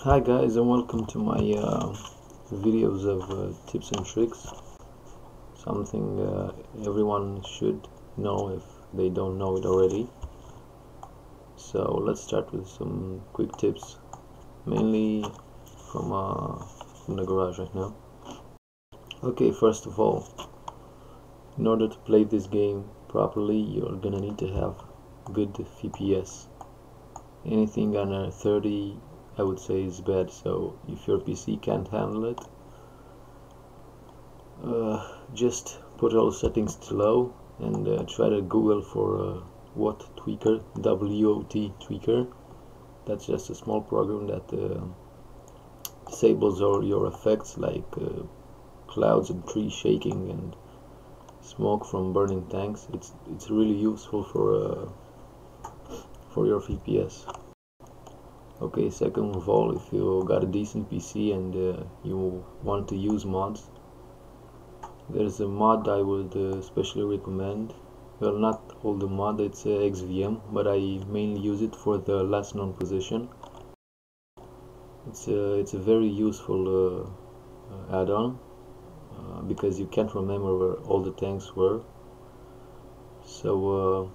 Hi guys, and welcome to my videos of tips and tricks. Something everyone should know if they don't know it already. So let's start with some quick tips, mainly from the garage right now. Okay, first of all, in order to play this game properly, you're gonna need to have good FPS. Anything under 30, I would say, is bad. So if your PC can't handle it, just put all settings to low and try to Google for WOT tweaker, WOT tweaker. That's just a small program that disables all your effects like clouds and trees shaking and smoke from burning tanks. It's really useful for your FPS. Okay, second of all, if you got a decent PC and you want to use mods, there's a mod I would especially recommend. Well, not all the mod, it's XVM, but I mainly use it for the last known position. It's a very useful add-on because you can't remember where all the tanks were. So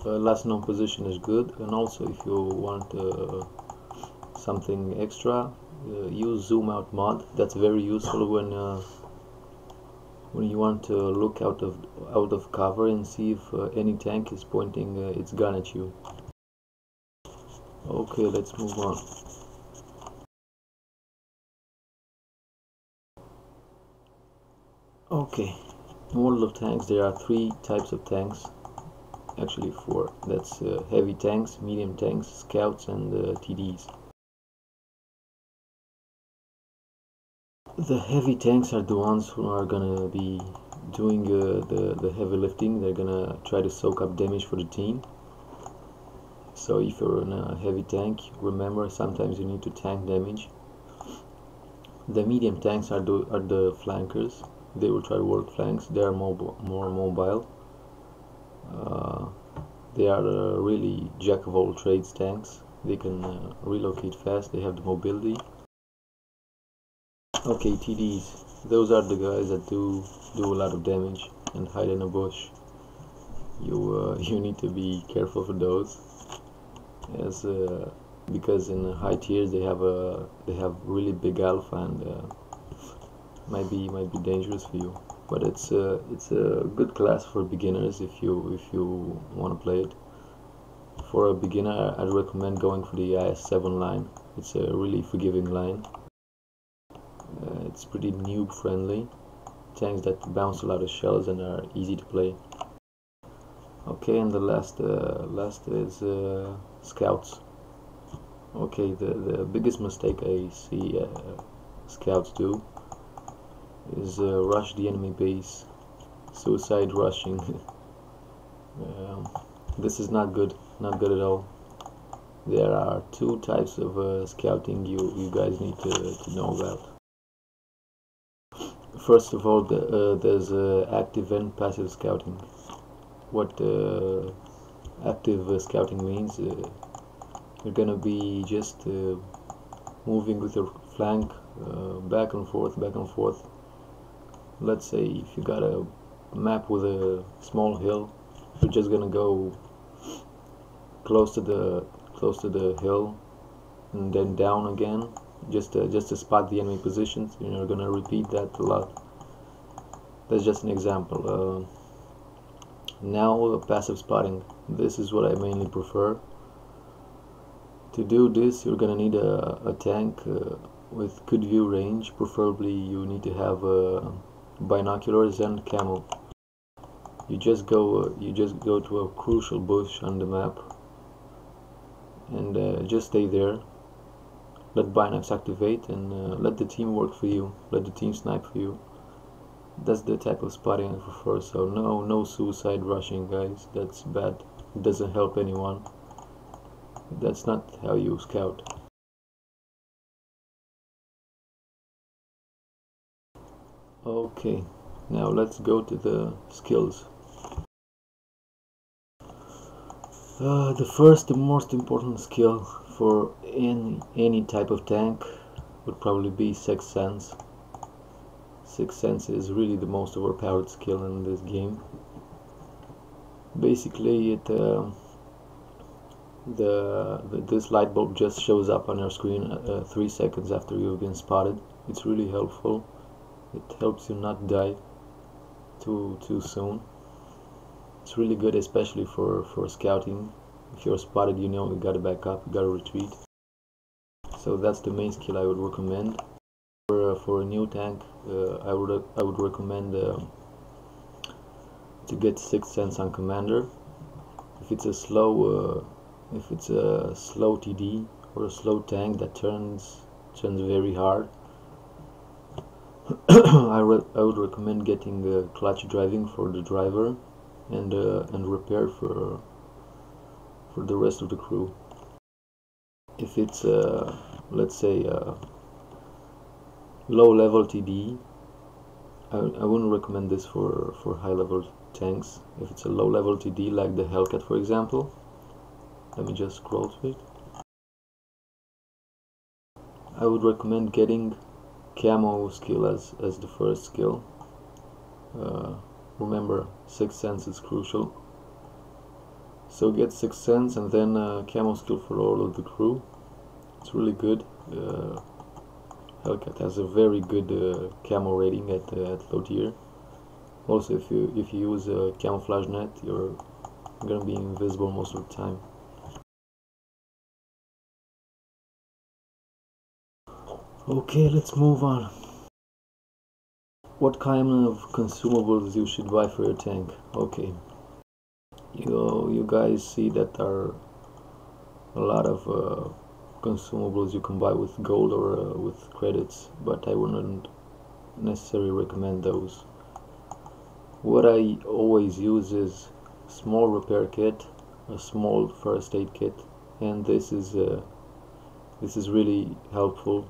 last known position is good, and also if you want something extra, use zoom out mod. That's very useful when you want to look out of cover and see if any tank is pointing its gun at you. Okay, let's move on. Okay, in World of Tanks there are three types of tanks, actually four. That's heavy tanks, medium tanks, scouts, and TDs. The heavy tanks are the ones who are gonna be doing the heavy lifting. They're gonna try to soak up damage for the team. So if you're in a heavy tank, remember sometimes you need to tank damage. The medium tanks are the flankers. They will try to work flanks. They are more mobile. They are really jack of all trades tanks. They can relocate fast. They have the mobility. Okay, TDs. Those are the guys that do a lot of damage and hide in a bush. You need to be careful for those, as because in high tiers they have really big alpha and might be dangerous for you. But it's a good class for beginners if you want to play it. For a beginner, I'd recommend going for the IS-7 line. It's a really forgiving line. It's pretty noob friendly. Tanks that bounce a lot of shells and are easy to play. Okay, and the last is scouts. Okay, the biggest mistake I see scouts do is rush the enemy base, suicide rushing. This is not good at all. There are two types of scouting you guys need to know about. First of all, there's active and passive scouting. What active scouting means, you're gonna be just moving with your flank back and forth. Let's say if you got a map with a small hill, you're just gonna go close to the hill and then down again, just to spot the enemy positions. You're gonna repeat that a lot. That's just an example. Now passive spotting. This is what I mainly prefer. To do this, you're gonna need a tank with good view range. Preferably you need to have binoculars and camo. You just go to a crucial bush on the map and just stay there. Let binocs activate and let the team work for you. Let the team snipe for you. That's the type of spotting I prefer. So no suicide rushing, guys. That's bad. It doesn't help anyone. That's not how you scout. Okay, now let's go to the skills. The first, the most important skill for any type of tank would probably be Sixth Sense. Sixth Sense is really the most overpowered skill in this game. Basically, this light bulb just shows up on your screen 3 seconds after you've been spotted. It's really helpful. It helps you not die too soon. It's really good, especially for scouting. If you're spotted, you know you gotta back up, you gotta retreat. So that's the main skill I would recommend. For a new tank, I would recommend to get Sixth Sense on Commander. If it's a slow TD or a slow tank that turns very hard, I would recommend getting clutch driving for the driver and repair for the rest of the crew. If it's let's say low level TD, I wouldn't recommend this for high level tanks. If it's a low level TD like the Hellcat, for example, let me just scroll to it. I would recommend getting camo skill as the first skill. Remember, Sixth Sense is crucial. So get Sixth Sense and then camo skill for all of the crew. It's really good. Hellcat has a very good camo rating at low tier. Also, if you use a camouflage net, you're gonna be invisible most of the time. Okay, let's move on. What kind of consumables you should buy for your tank? Okay, you guys see that there are a lot of consumables you can buy with gold or with credits, but I wouldn't necessarily recommend those. What I always use is small repair kit, a small first aid kit, and this is really helpful.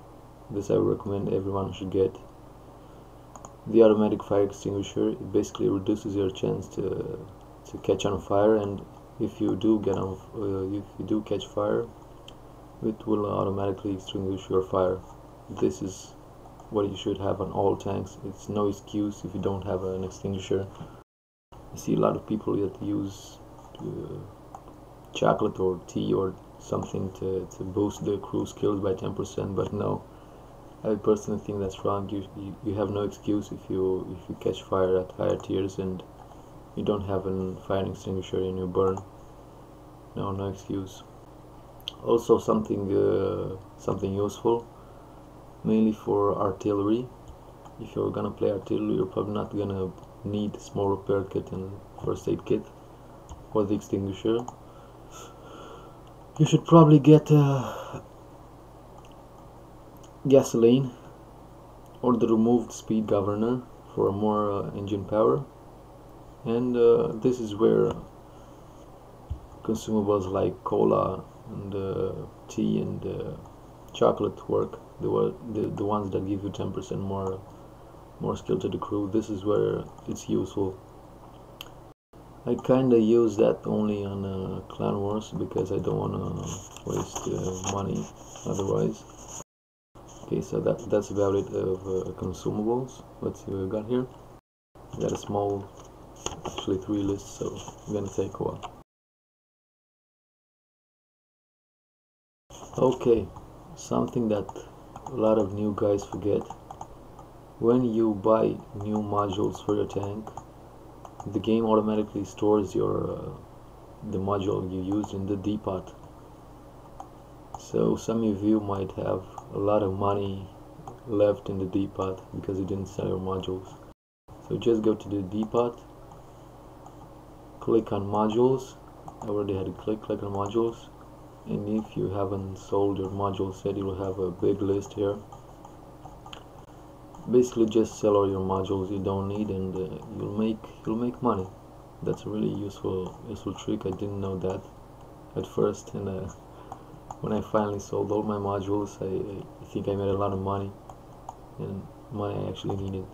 This I recommend everyone should get. The automatic fire extinguisher, it basically reduces your chance to catch on fire, and if you do catch fire, it will automatically extinguish your fire. This is what you should have on all tanks. It's no excuse if you don't have an extinguisher. I see a lot of people that use chocolate or tea or something to boost the crew skills by 10%, but no, I personally think that's wrong. You have no excuse if you catch fire at higher tiers and you don't have a fire extinguisher in your burn. No excuse. Also something useful, mainly for artillery. If you're gonna play artillery, you're probably not gonna need small repair kit and first aid kit or the extinguisher. You should probably get gasoline or the removed speed governor for more engine power, and this is where consumables like cola and tea and chocolate work, the ones that give you 10% more skill to the crew. This is where it's useful. I kinda use that only on Clan Wars because I don't wanna waste money otherwise. Okay, so that's about it of consumables. Let's see what we got here. We got a small, actually 3 lists, so I'm gonna take a while. Okay, something that a lot of new guys forget. When you buy new modules for your tank, the game automatically stores the module you used in the depot. So some of you might have a lot of money left in the depot because you didn't sell your modules. So just go to the depot, click on modules. I already had to click on modules, and if you haven't sold your modules yet, you'll have a big list here. Basically just sell all your modules you don't need, and you'll make money. That's a really useful trick. I didn't know that at first, and when I finally sold all my modules, I think I made a lot of money, and money I actually needed.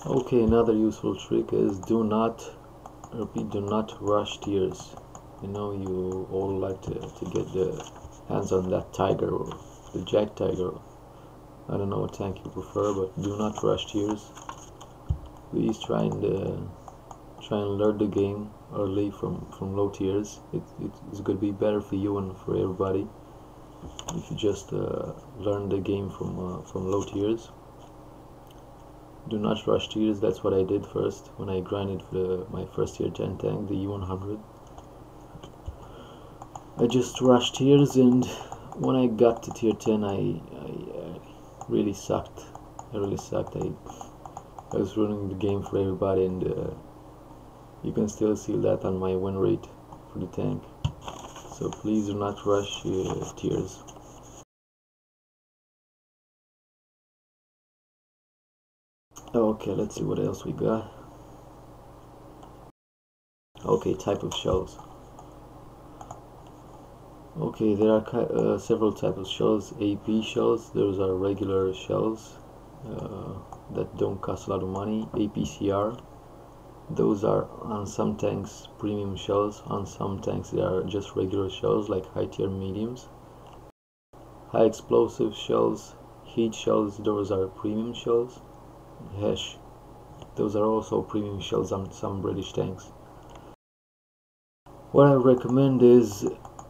Okay, another useful trick is do not repeat, do not rush tiers. You know, you all like to get the hands on that tiger or the jack tiger. I don't know what tank you prefer, but do not rush tiers. Please try and learn the game early from low tiers. It's gonna be better for you and for everybody if you just learn the game from low tiers. Do not rush tiers. That's what I did first when I grinded for my first tier 10 tank, the E100. I just rushed tiers, and when I got to tier 10, I really sucked. I really sucked. I was ruining the game for everybody, and you can still see that on my win rate for the tank. So please do not rush tiers. Okay, let's see what else we got. Okay, type of shells. Okay, there are several types of shells. AP shells, those are regular shells that don't cost a lot of money. APCR, those are on some tanks premium shells, on some tanks they are just regular shells like high tier mediums. High explosive shells, heat shells, those are premium shells. Hash, those are also premium shells on some British tanks. What I recommend is,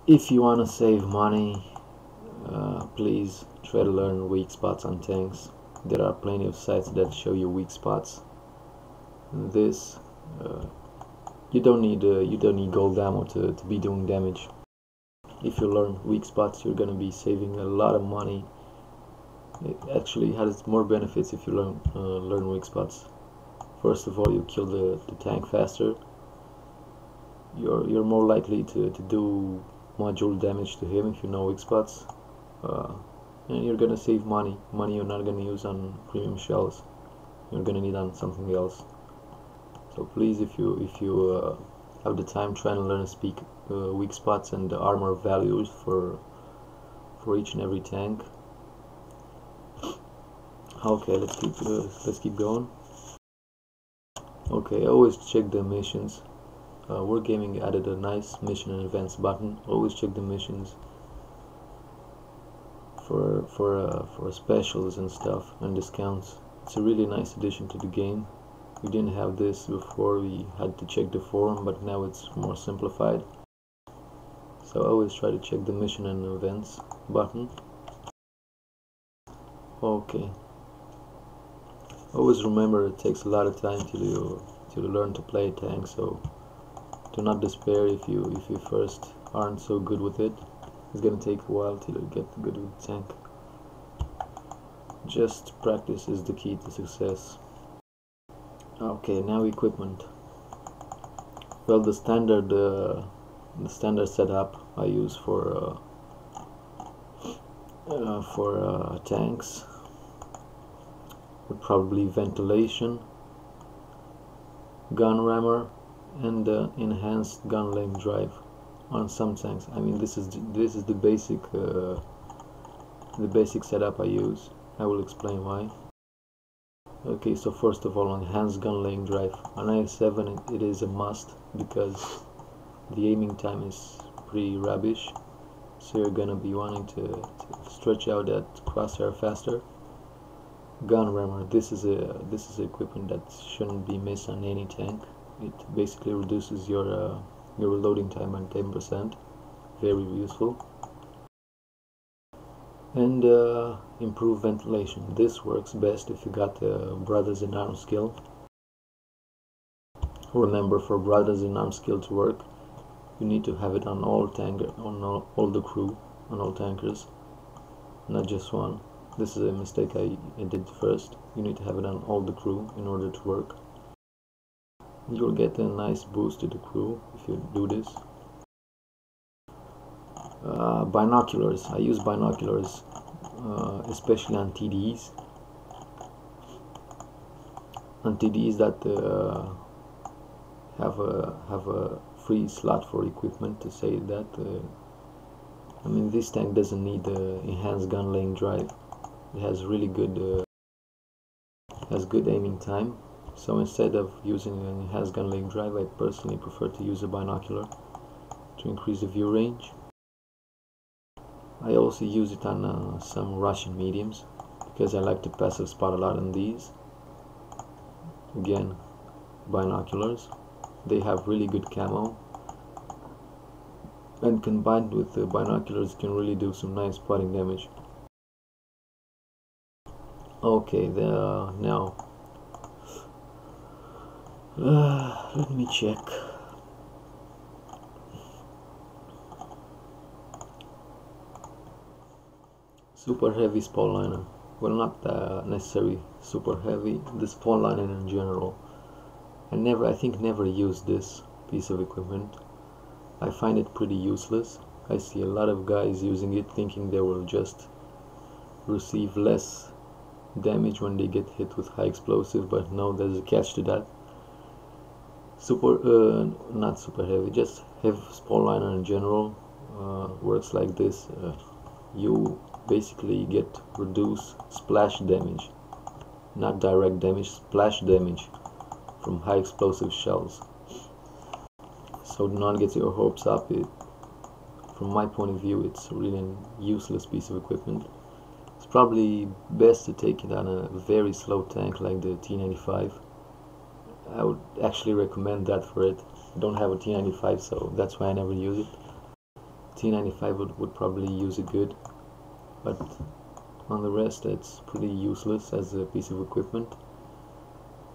if you want to save money, please try to learn weak spots on tanks. There are plenty of sites that show you weak spots. This you don't need gold ammo to be doing damage. If you learn weak spots, you're gonna be saving a lot of money. It actually has more benefits if you learn weak spots. First of all, you kill the tank faster. You're more likely to do module damage to him if you know weak spots, and you're gonna save money you're not gonna use on premium shells. You're gonna need on something else. So please, if you have the time, try and learn to speak weak spots and the armor values for each and every tank. Okay, let's keep going. Okay, always check the missions. Wargaming added a nice mission and events button. Always check the missions for specials and stuff and discounts. It's a really nice addition to the game. We didn't have this before. We had to check the forum, but now it's more simplified. So always try to check the mission and events button. Okay. Always remember, it takes a lot of time till you learn to play tank. So do not despair if you first aren't so good with it. It's gonna take a while till you get good with the tank. Just practice is the key to success. Okay, now equipment. Well, the standard setup I use for tanks would probably ventilation, gun rammer, and enhanced gun length drive on some tanks. I mean, this is the basic setup I use. I will explain why. Okay, so first of all, enhanced gun length drive on i7 it is a must because the aiming time is pretty rubbish. So you're gonna be wanting to stretch out that crosshair faster. Gun rammer, this is equipment that shouldn't be missed on any tank. It basically reduces your reloading time by 10%. Very useful. And improve ventilation. This works best if you got brothers in arms skill. Remember, for brothers in arms skill to work, you need to have it on all the crew, on all tankers, not just one. This is a mistake I did first. You need to have it on all the crew in order to work. You'll get a nice boost to the crew if you do this. Binoculars. I use binoculars, especially on TDs. On TDs that have a free slot for equipment, to say that. I mean, this tank doesn't need enhanced gun length drive. It has really good aiming time, So instead of using an enhanced gun leg drive, I personally prefer to use a binocular to increase the view range. I also use it on some Russian mediums because I like to passive spot a lot on these. Again, binoculars, they have really good camo, and combined with the binoculars can really do some nice spotting damage. Okay, now let me check. Super heavy spawn liner. Well, not necessarily super heavy. The spawn liner in general. I think never use this piece of equipment. I find it pretty useless. I see a lot of guys using it thinking they will just receive less damage when they get hit with high explosive, but no, there's a catch to that. Not super heavy, just heavy spawn liner in general works like this. You basically get reduced splash damage, not direct damage, splash damage from high explosive shells. So do not get your hopes up. From my point of view, it's really a useless piece of equipment. It's probably best to take it on a very slow tank like the T95. I would actually recommend that for it. I don't have a T95, so that's why I never use it. T95 would probably use it good, but on the rest it's pretty useless as a piece of equipment.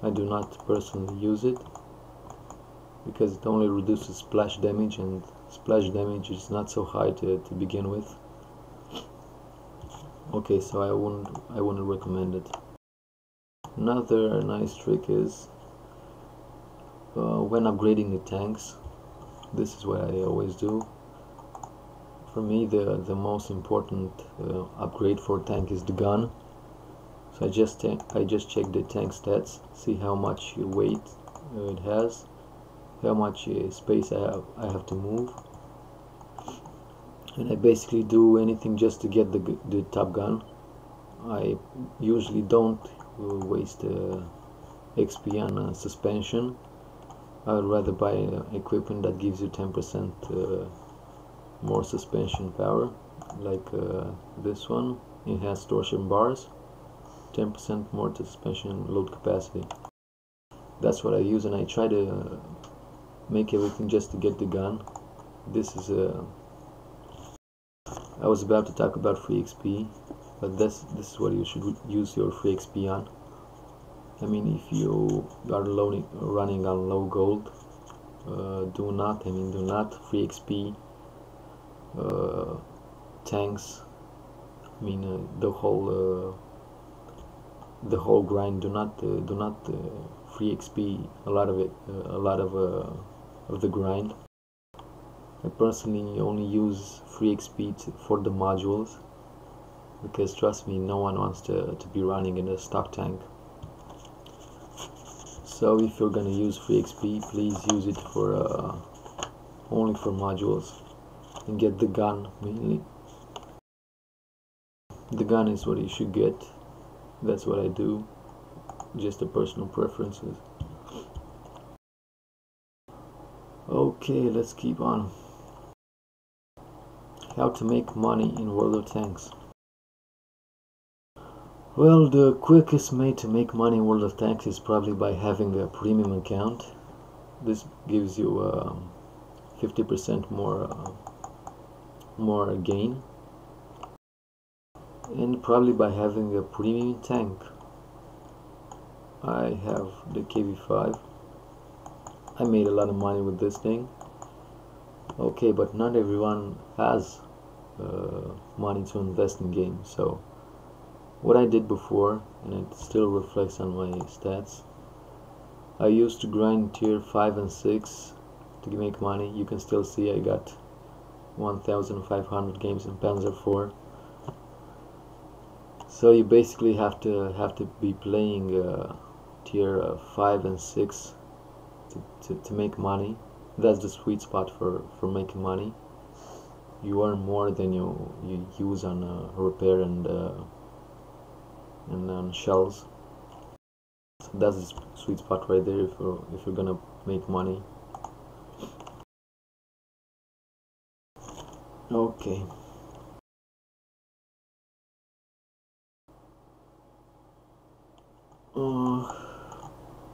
I do not personally use it because it only reduces splash damage, and splash damage is not so high to begin with. Okay, so I wouldn't recommend it. Another nice trick is when upgrading the tanks. This is what I always do. For me, the most important upgrade for a tank is the gun. So I just check the tank stats, see how much weight it has, how much space I have to move, and I basically do anything just to get the top gun. I usually don't waste XP on suspension. I would rather buy equipment that gives you 10% more suspension power, like this one, enhanced torsion bars, 10% more to suspension load capacity. That's what I use, and I try to make everything just to get the gun. This is I was about to talk about free XP, but this is what you should use your free XP on. I mean, if you are running on low gold, do not free XP tanks. I mean, the whole grind. Do not free XP a lot of it, a lot of the grind. I personally only use free XP for the modules, because trust me, no one wants to be running in a stock tank. So if you're gonna use free XP, please use it for only for modules, and get the gun mainly. The gun is what you should get. That's what I do, just the personal preferences. Okay, let's keep on. How to make money in World of Tanks. Well, the quickest way to make money in World of Tanks is probably by having a premium account. This gives you 50% more gain, and probably by having a premium tank. I have the KV5. I made a lot of money with this thing. Okay, but not everyone has money to invest in games. So what I did before, and it still reflects on my stats, I used to grind tier 5 and 6 to make money. You can still see I got 1,500 games in Panzer IV. So you basically have to be playing tier 5 and 6 to make money. That's the sweet spot for making money. You earn more than you use on repair and on shells. So that's the sweet spot right there if you're gonna make money. Okay.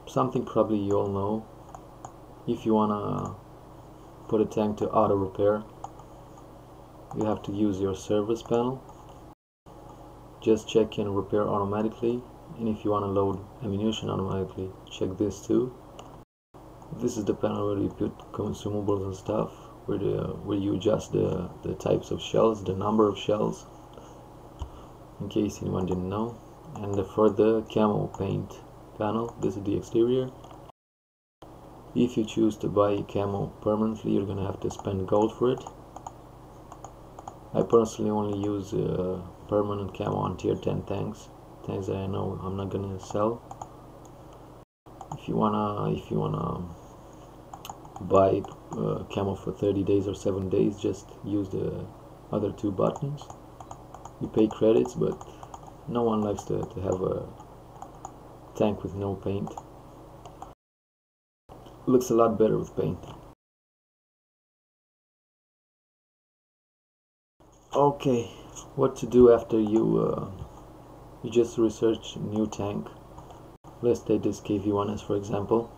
Something probably you all know. If you wanna put a tank to auto repair, you have to use your service panel. Just check in repair automatically, and if you want to load ammunition automatically, check this too. This is the panel where you put consumables and stuff, where you adjust the types of shells, the number of shells, in case anyone didn't know. And for the camo paint panel, this is the exterior. If you choose to buy camo permanently, you're gonna have to spend gold for it. I personally only use permanent camo on tier 10 tanks that I know I'm not gonna sell. If you wanna buy camo for 30 days or 7 days, just use the other two buttons. You pay credits, but no one likes to have a tank with no paint. Looks a lot better with paint. Okay, what to do after you just research new tank. Let's take this KV1S for example.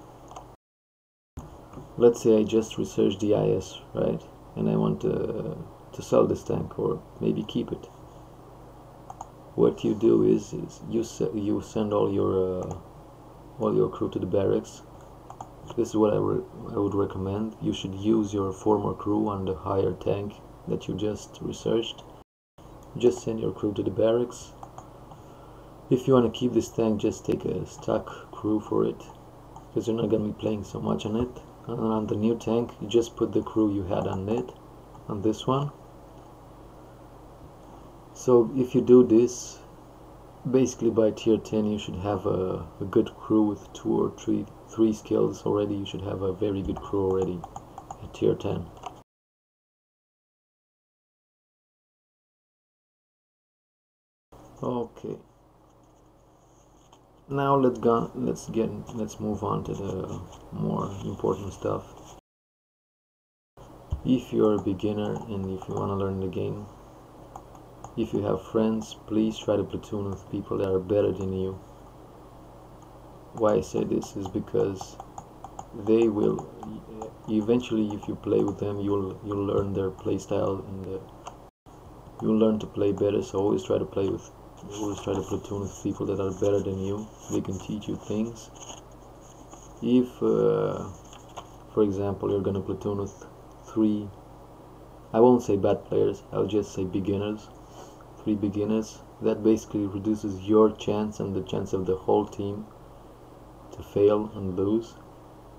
Let's say I just researched the IS, right? And I want to sell this tank or maybe keep it. What you do is you send all your crew to the barracks. This is what I would recommend. You should use your former crew on the higher tank that you just researched. Just send your crew to the barracks. If you want to keep this tank, just take a stock crew for it, because you're not going to be playing so much on it. And on the new tank, you just put the crew you had on it, on this one. So if you do this, basically by tier 10 you should have a good crew with 2 or 3 skills already. You should have a very good crew already at tier 10. Okay. Now let's move on to the more important stuff. If you're a beginner and if you want to learn the game, if you have friends, please try to platoon with people that are better than you. Why I say this is because they will eventually, if you play with them, you'll learn their play style, and you'll learn to play better. So always try to platoon with people that are better than you. They can teach you things. If for example you're gonna platoon with 3, I won't say bad players, I'll just say beginners, 3 beginners, that basically reduces your chance and the chance of the whole team to fail and lose.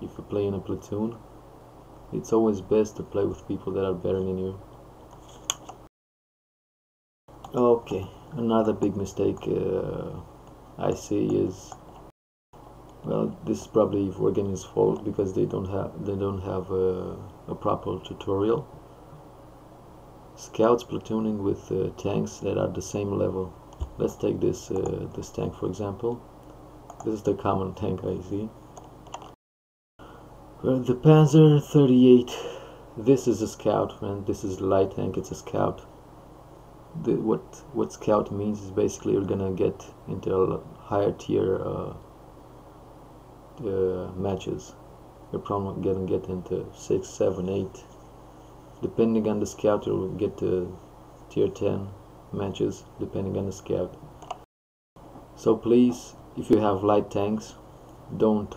If you play in a platoon, it's always best to play with people that are better than you. Okay, another big mistake I see is, well, this is probably Vorgen's fault because they don't have a proper tutorial. Scouts platooning with tanks that are the same level. Let's take this tank for example. This is the common tank I see. The Panzer 38. This is a scout, man. This is a light tank. It's a scout. What scout means is basically you're gonna get into a higher tier matches. You're probably gonna get into 6, 7, 8. Depending on the scout, you'll get to tier 10 matches, depending on the scout. So please, if you have light tanks, don't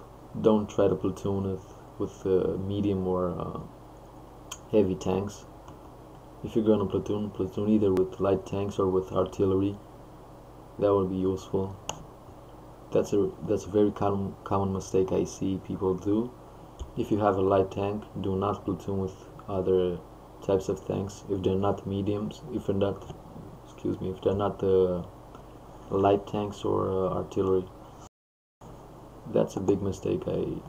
try to platoon with medium or heavy tanks. If you're gonna platoon either with light tanks or with artillery. That would be useful. That's a very common mistake I see people do. If you have a light tank, do not platoon with other types of tanks if they're not mediums. If they're not light tanks or artillery. That's a big mistake I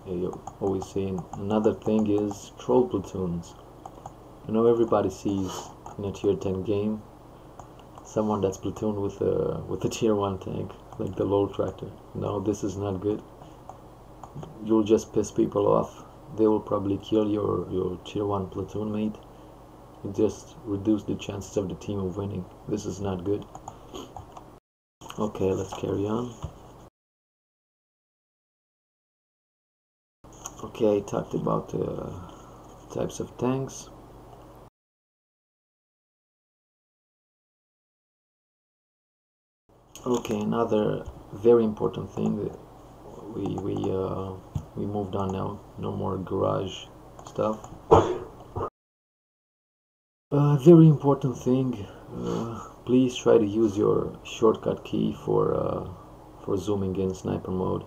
always see. Another thing is troll platoons. You know, everybody sees in a tier 10 game someone that's platooned with a tier 1 tank, like the LOL tractor. No, this is not good. you'll just piss people off. They will probably kill your tier 1 platoon mate. You just reduce the chances of the team of winning. This is not good. Okay, let's carry on. Okay, I talked about types of tanks. Okay, another very important thing that we moved on now. No more garage stuff. Very important thing. Please try to use your shortcut key for zooming in sniper mode.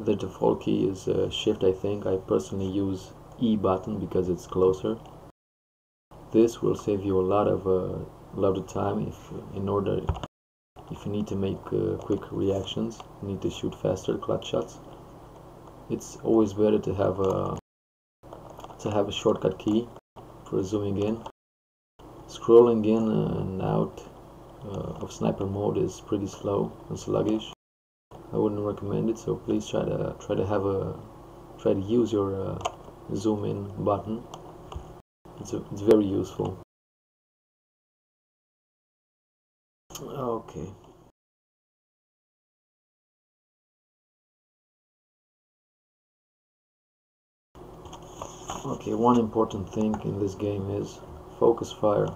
The default key is Shift, I think. I personally use E button because it's closer. This will save you a lot of time if you need to make quick reactions, you need to shoot faster, clutch shots. It's always better to have a shortcut key for zooming in. Scrolling in and out of sniper mode is pretty slow and sluggish. I wouldn't recommend it, so please try to use your zoom in button. It's very useful. Okay. Okay, one important thing in this game is focus fire.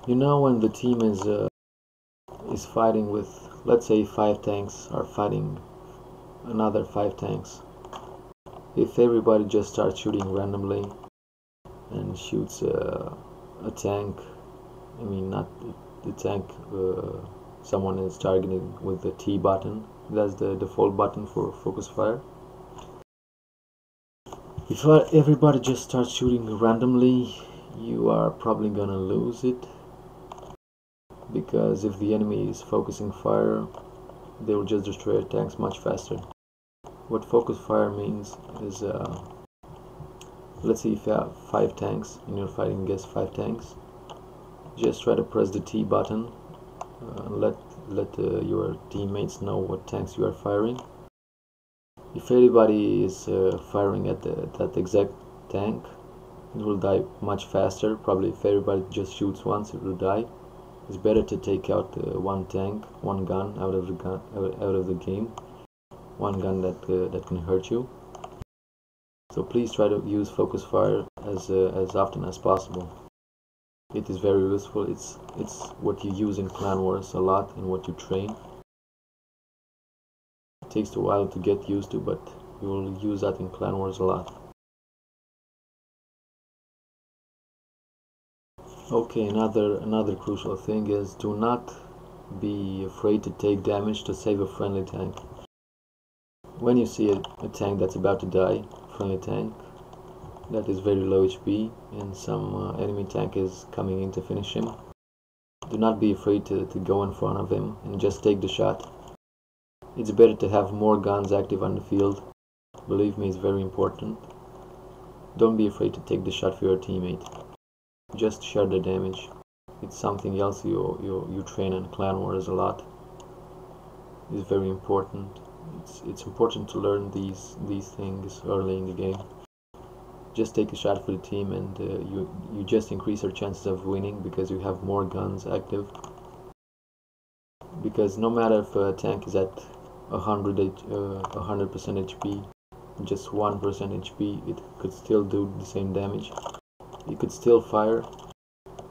You know, when the team is fighting with, let's say, 5 tanks are fighting another 5 tanks. If everybody just starts shooting randomly and shoots a tank, I mean not the tank, someone is targeting with the T button. That's the default button for focus fire. If everybody just starts shooting randomly, you are probably gonna lose it, because if the enemy is focusing fire, they will just destroy tanks much faster. What focus fire means is, let's say if you have 5 tanks and you're fighting against 5 tanks, just try to press the T button, let your teammates know what tanks you are firing. If everybody is firing at that exact tank, it will die much faster. Probably if everybody just shoots once, it will die. It's better to take out one tank, one gun out of the game, one gun that can hurt you. So please try to use focus fire as often as possible. It is very useful. It's what you use in clan wars a lot and what you train. It takes a while to get used to, but you will use that in clan wars a lot. Okay, another crucial thing is, do not be afraid to take damage to save a friendly tank. When you see a tank that's about to die, friendly tank that is very low HP, and some enemy tank is coming in to finish him, do not be afraid to go in front of him and just take the shot. It's better to have more guns active on the field. Believe me, it's very important. Don't be afraid to take the shot for your teammate. Just share the damage. It's something else you train in clan wars a lot. It's very important. It's important to learn these things early in the game. Just take a shot for the team, and you just increase your chances of winning because you have more guns active. Because no matter if a tank is at 100% HP, just 1% HP, it could still do the same damage. You could still fire,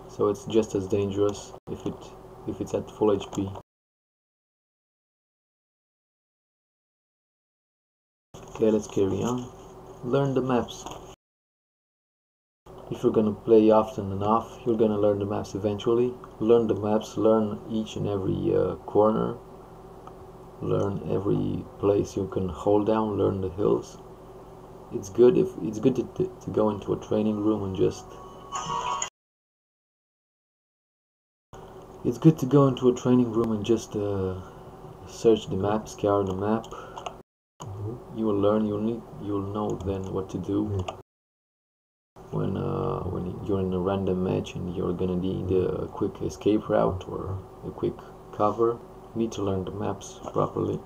so it's just as dangerous if it's at full HP. Okay, let's carry on. Learn the maps. If you're gonna play often enough, you're gonna learn the maps eventually. Learn the maps, learn each and every corner, learn every place you can hold down, learn the hills. It's good to go into a training room and just search the map, scour the map. You will learn. You'll know then what to do when you're in a random match and you're gonna need a quick escape route or a quick cover. You need to learn the maps properly.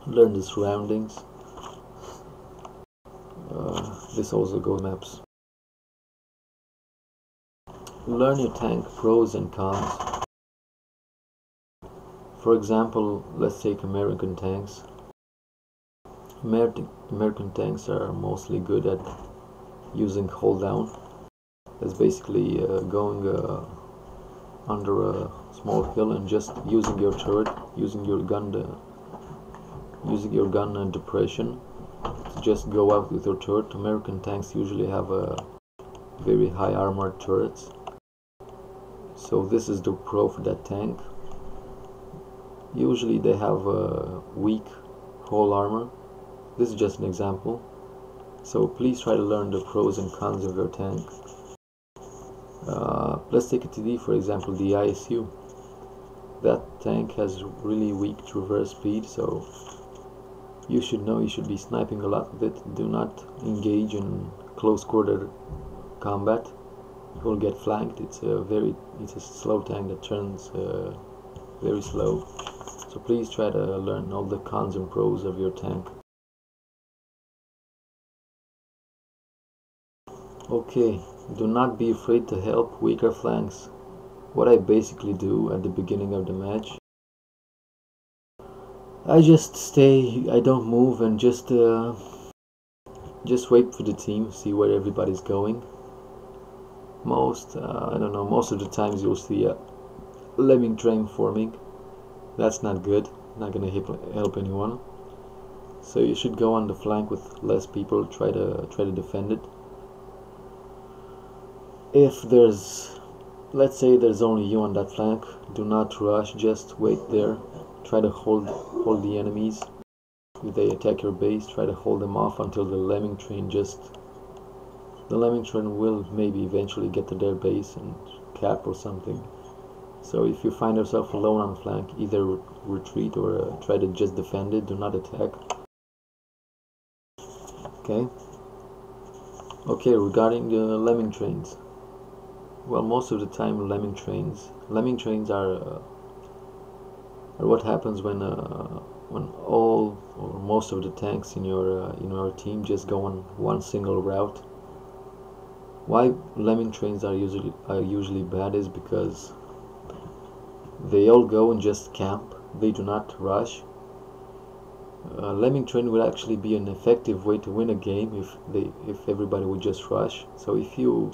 learn the surroundings. This also goes maps. Learn your tank pros and cons. For example, let's take American tanks. American tanks are mostly good at using hold down. That's basically going under a small hill and just using your turret, using your gun depression to just go out with your turret. American tanks usually have very high armored turrets, so this is the pro for that tank. Usually they have weak whole armor. This is just an example, so please try to learn the pros and cons of your tank. Let's take a TD, for example, the ISU. That tank has really weak traverse speed, so you should know you should be sniping a lot with it. Do not engage in close quarter combat. You will get flanked. It's a slow tank that turns very slow. So please try to learn all the cons and pros of your tank. Okay, do not be afraid to help weaker flanks. What I basically do at the beginning of the match, I just stay, I don't move, and just wait for the team, see where everybody's going. I don't know, most of the times you'll see a lemming train forming. That's not good, not gonna help anyone. So you should go on the flank with less people, try to defend it. If there's, let's say there's only you on that flank, do not rush, just wait there. Try to hold the enemies. If they attack your base, try to hold them off until the lemming train will maybe eventually get to their base and cap or something. So if you find yourself alone on flank, either retreat or try to just defend it, do not attack. Okay, regarding the lemming trains. Well, most of the time lemming trains are what happens when all or most of the tanks in your team just go on one single route. Why lemming trains are usually bad is because they all go and just camp. They do not rush. Lemming train would actually be an effective way to win a game if everybody would just rush. So if you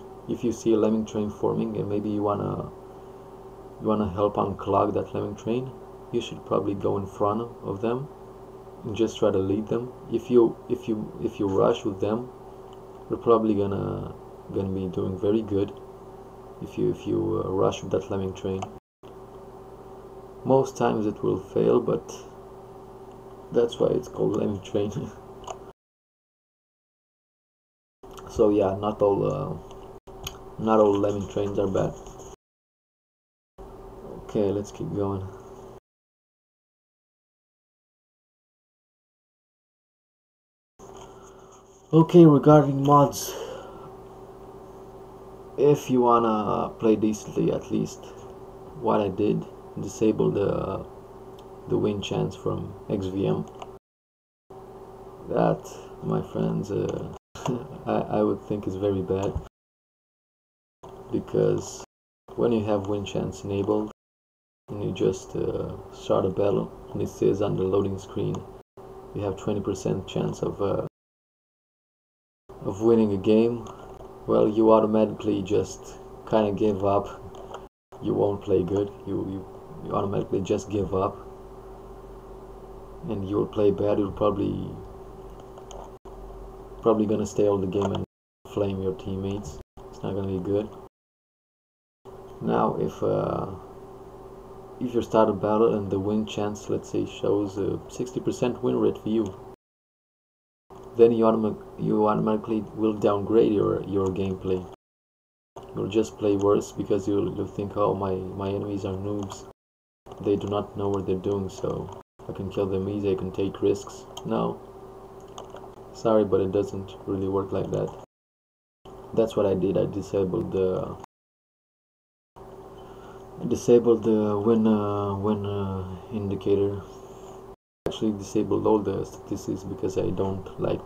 see a lemming train forming and maybe you wanna help unclog that lemming train, you should probably go in front of them and just try to lead them. If you rush with them, you're probably gonna be doing very good if you rush with that lemming train. Most times it will fail, but that's why it's called lemming train. So yeah, not all lemming trains are bad. Okay, let's keep going. Okay, regarding mods, if you wanna play decently, at least what I did, disable the win chance from XVM. That, my friends, I would think is very bad, because when you have win chance enabled and you just start a battle and it says on the loading screen you have 20% chance of winning a game, well, you automatically just kind of give up. You won't play good. You automatically just give up, and you will play bad. You'll probably gonna stay all the game and flame your teammates. It's not gonna be good. Now, if you start a battle and the win chance, let's say, shows a 60% win rate for you, then you automatically will downgrade your gameplay. You'll just play worse because you'll think, oh, my enemies are noobs. They do not know what they're doing, so I can kill them easy, I can take risks. No. Sorry, but it doesn't really work like that. That's what I did. I disabled the win indicator. actually disabled all the statistics because I don't like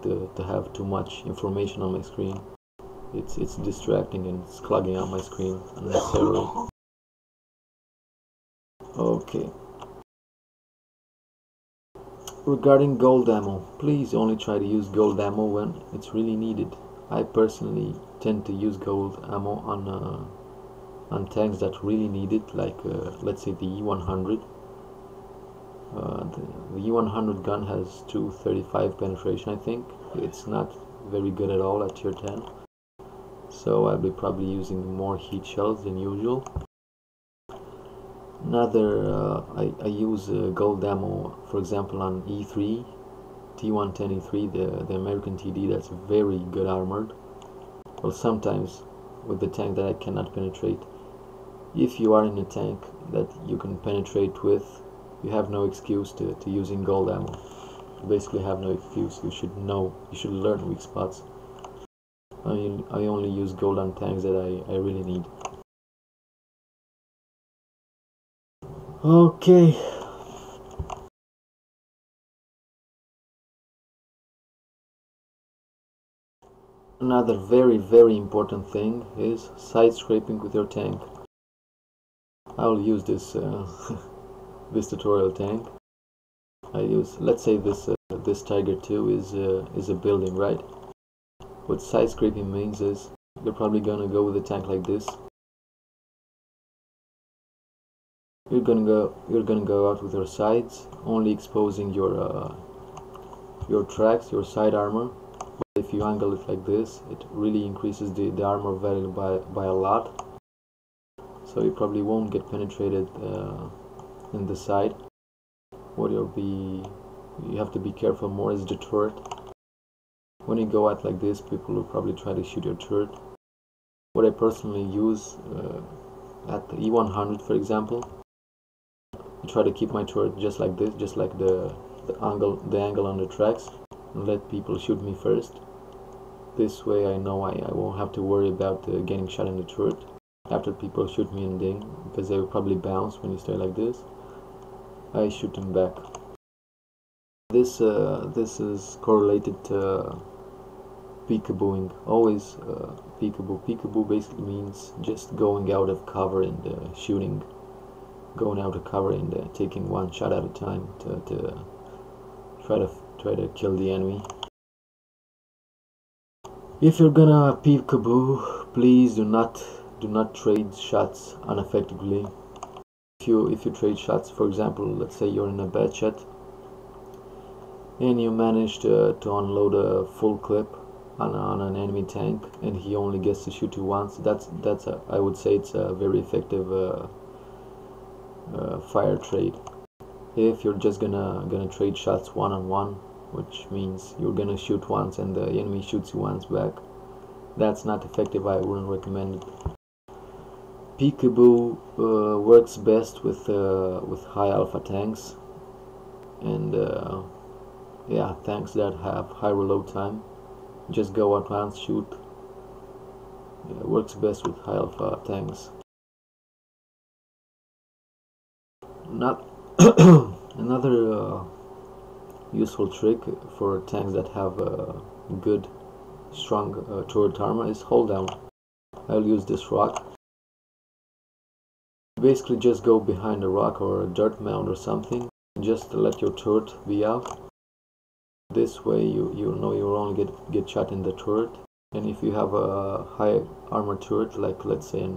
to have too much information on my screen. It's distracting and it's clogging up my screen unnecessarily. Okay. Regarding gold ammo, please only try to use gold ammo when it's really needed. I personally tend to use gold ammo on tanks that really need it, like let's say the E100. The E100 gun has 235 penetration, I think. It's not very good at all at tier 10. So I'll be probably using more heat shells than usual. I use gold ammo, for example, on E3, T110 E3, the American TD, that's very good armored. Well, sometimes with the tank that I cannot penetrate. If you are in a tank that you can penetrate with, you have no excuse to using gold ammo. You basically have no excuse. You should learn weak spots. I only use gold on tanks that I really need. Okay. Another very important thing is side scraping with your tank. I will use this this tutorial tank. I use, let's say this Tiger 2 is a building, right? What side scraping means is you're probably gonna go with a tank like this. You're gonna go out with your sides, only exposing your tracks, your side armor. But if you angle it like this, it really increases the armor value by a lot. So you probably won't get penetrated in the side. What you have to be careful more is the turret. When you go out like this, people will probably try to shoot your turret. What I personally use at the E100, for example, I try to keep my turret just like this, just like the angle on the tracks, and let people shoot me first. This way I know I won't have to worry about getting shot in the turret after people shoot me and ding, because they will probably bounce when you stay like this. I shoot them back. This is correlated to peekabooing. Always peekaboo. Peekaboo basically means just going out of cover and shooting. Going out of cover and taking one shot at a time to try to kill the enemy. If you're gonna peekaboo, please do not trade shots ineffectively. If you trade shots, for example, let's say you're in a bad shot and you manage to unload a full clip on an enemy tank, and he only gets to shoot you once. I would say it's a very effective fire trade. If you're just gonna trade shots one-on-one, which means you're gonna shoot once and the enemy shoots you once back, that's not effective. I wouldn't recommend it. Peekaboo works best with high alpha tanks and yeah, tanks that have high reload time. Just go out once, shoot. It works best with high alpha tanks. Another useful trick for tanks that have good, strong turret armor is hold down. I'll use this rock. Basically just go behind a rock or a dirt mound or something, just to let your turret be out. This way you know you'll only get shot in the turret. And if you have a high armor turret, like let's say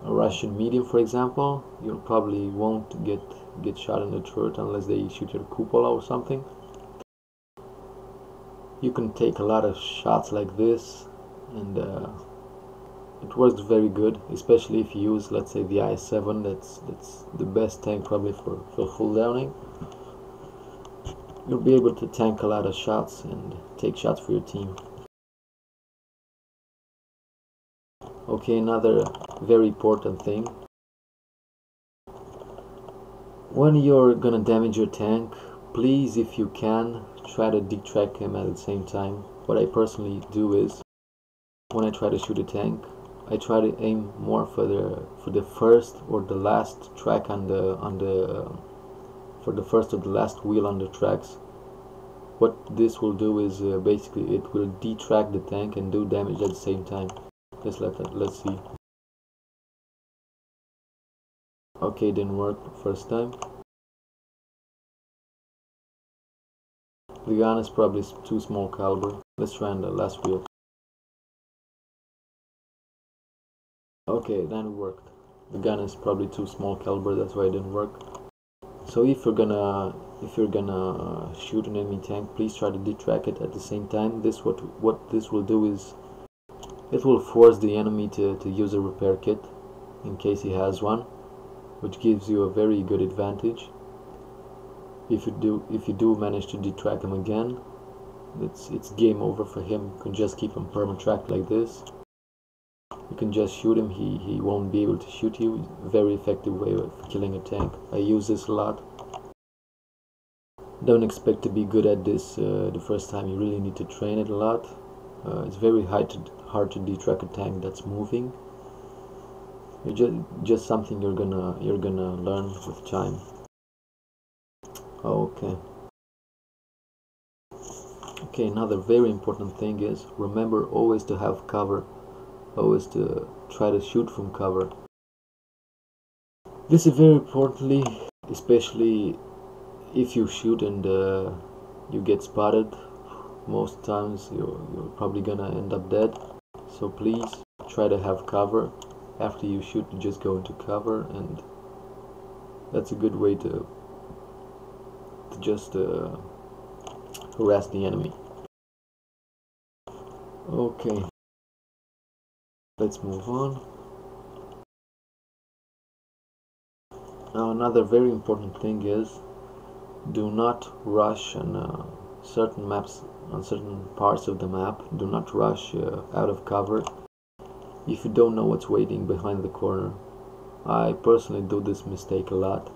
a Russian medium, for example, you probably won't get shot in the turret unless they shoot your cupola or something. You can take a lot of shots like this, and it works very good, especially if you use, let's say, the i7. That's the best tank probably for full downing. You'll be able to tank a lot of shots and take shots for your team. Okay, another very important thing. When you're gonna damage your tank, please, if you can, try to detract him at the same time. What I personally do is, when I try to shoot a tank, I try to aim more for the first or the last track on the for the first or the last wheel on the tracks. What this will do is basically it will detrack the tank and do damage at the same time. Let's see. Okay, didn't work first time. The gun is probably too small caliber. Let's try on the last wheel. Okay, then it worked. The gun is probably too small caliber, that's why it didn't work. So if you're gonna shoot an enemy tank, please try to detrack it at the same time. What this will do is it will force the enemy to use a repair kit in case he has one, which gives you a very good advantage. If you do manage to detrack him again, it's game over for him. You can just keep him perma-tracked like this. You can just shoot him, he won't be able to shoot you. Very effective way of killing a tank. I use this a lot. Don't expect to be good at this the first time. You really need to train it a lot. It's very hard to detrack a tank that's moving. Just something you're gonna learn with time. Okay. Okay, another very important thing is remember always to have cover. Always to try to shoot from cover. This is very importantly, especially if you shoot and you get spotted. Most times you're probably gonna end up dead. So please try to have cover. After you shoot, you just go into cover, and that's a good way to just harass the enemy. Okay. Let's move on. Now another very important thing is do not rush on certain maps, on certain parts of the map. Do not rush out of cover if you don't know what's waiting behind the corner. I personally do this mistake a lot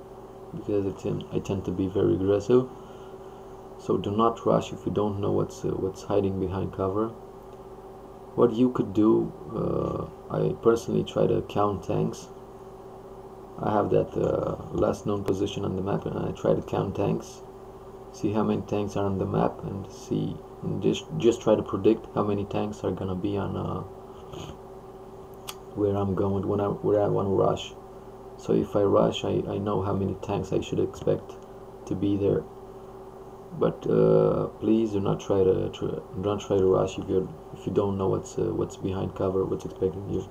because I tend to be very aggressive. So do not rush if you don't know what's hiding behind cover. What you could do, I personally try to count tanks. I have that last known position on the map, and I try to count tanks, see how many tanks are on the map, and just try to predict how many tanks are gonna be on where I'm going where I want to rush. So if I rush, I know how many tanks I should expect to be there. But please do not try to rush if you don't know what's behind cover, what's expecting you.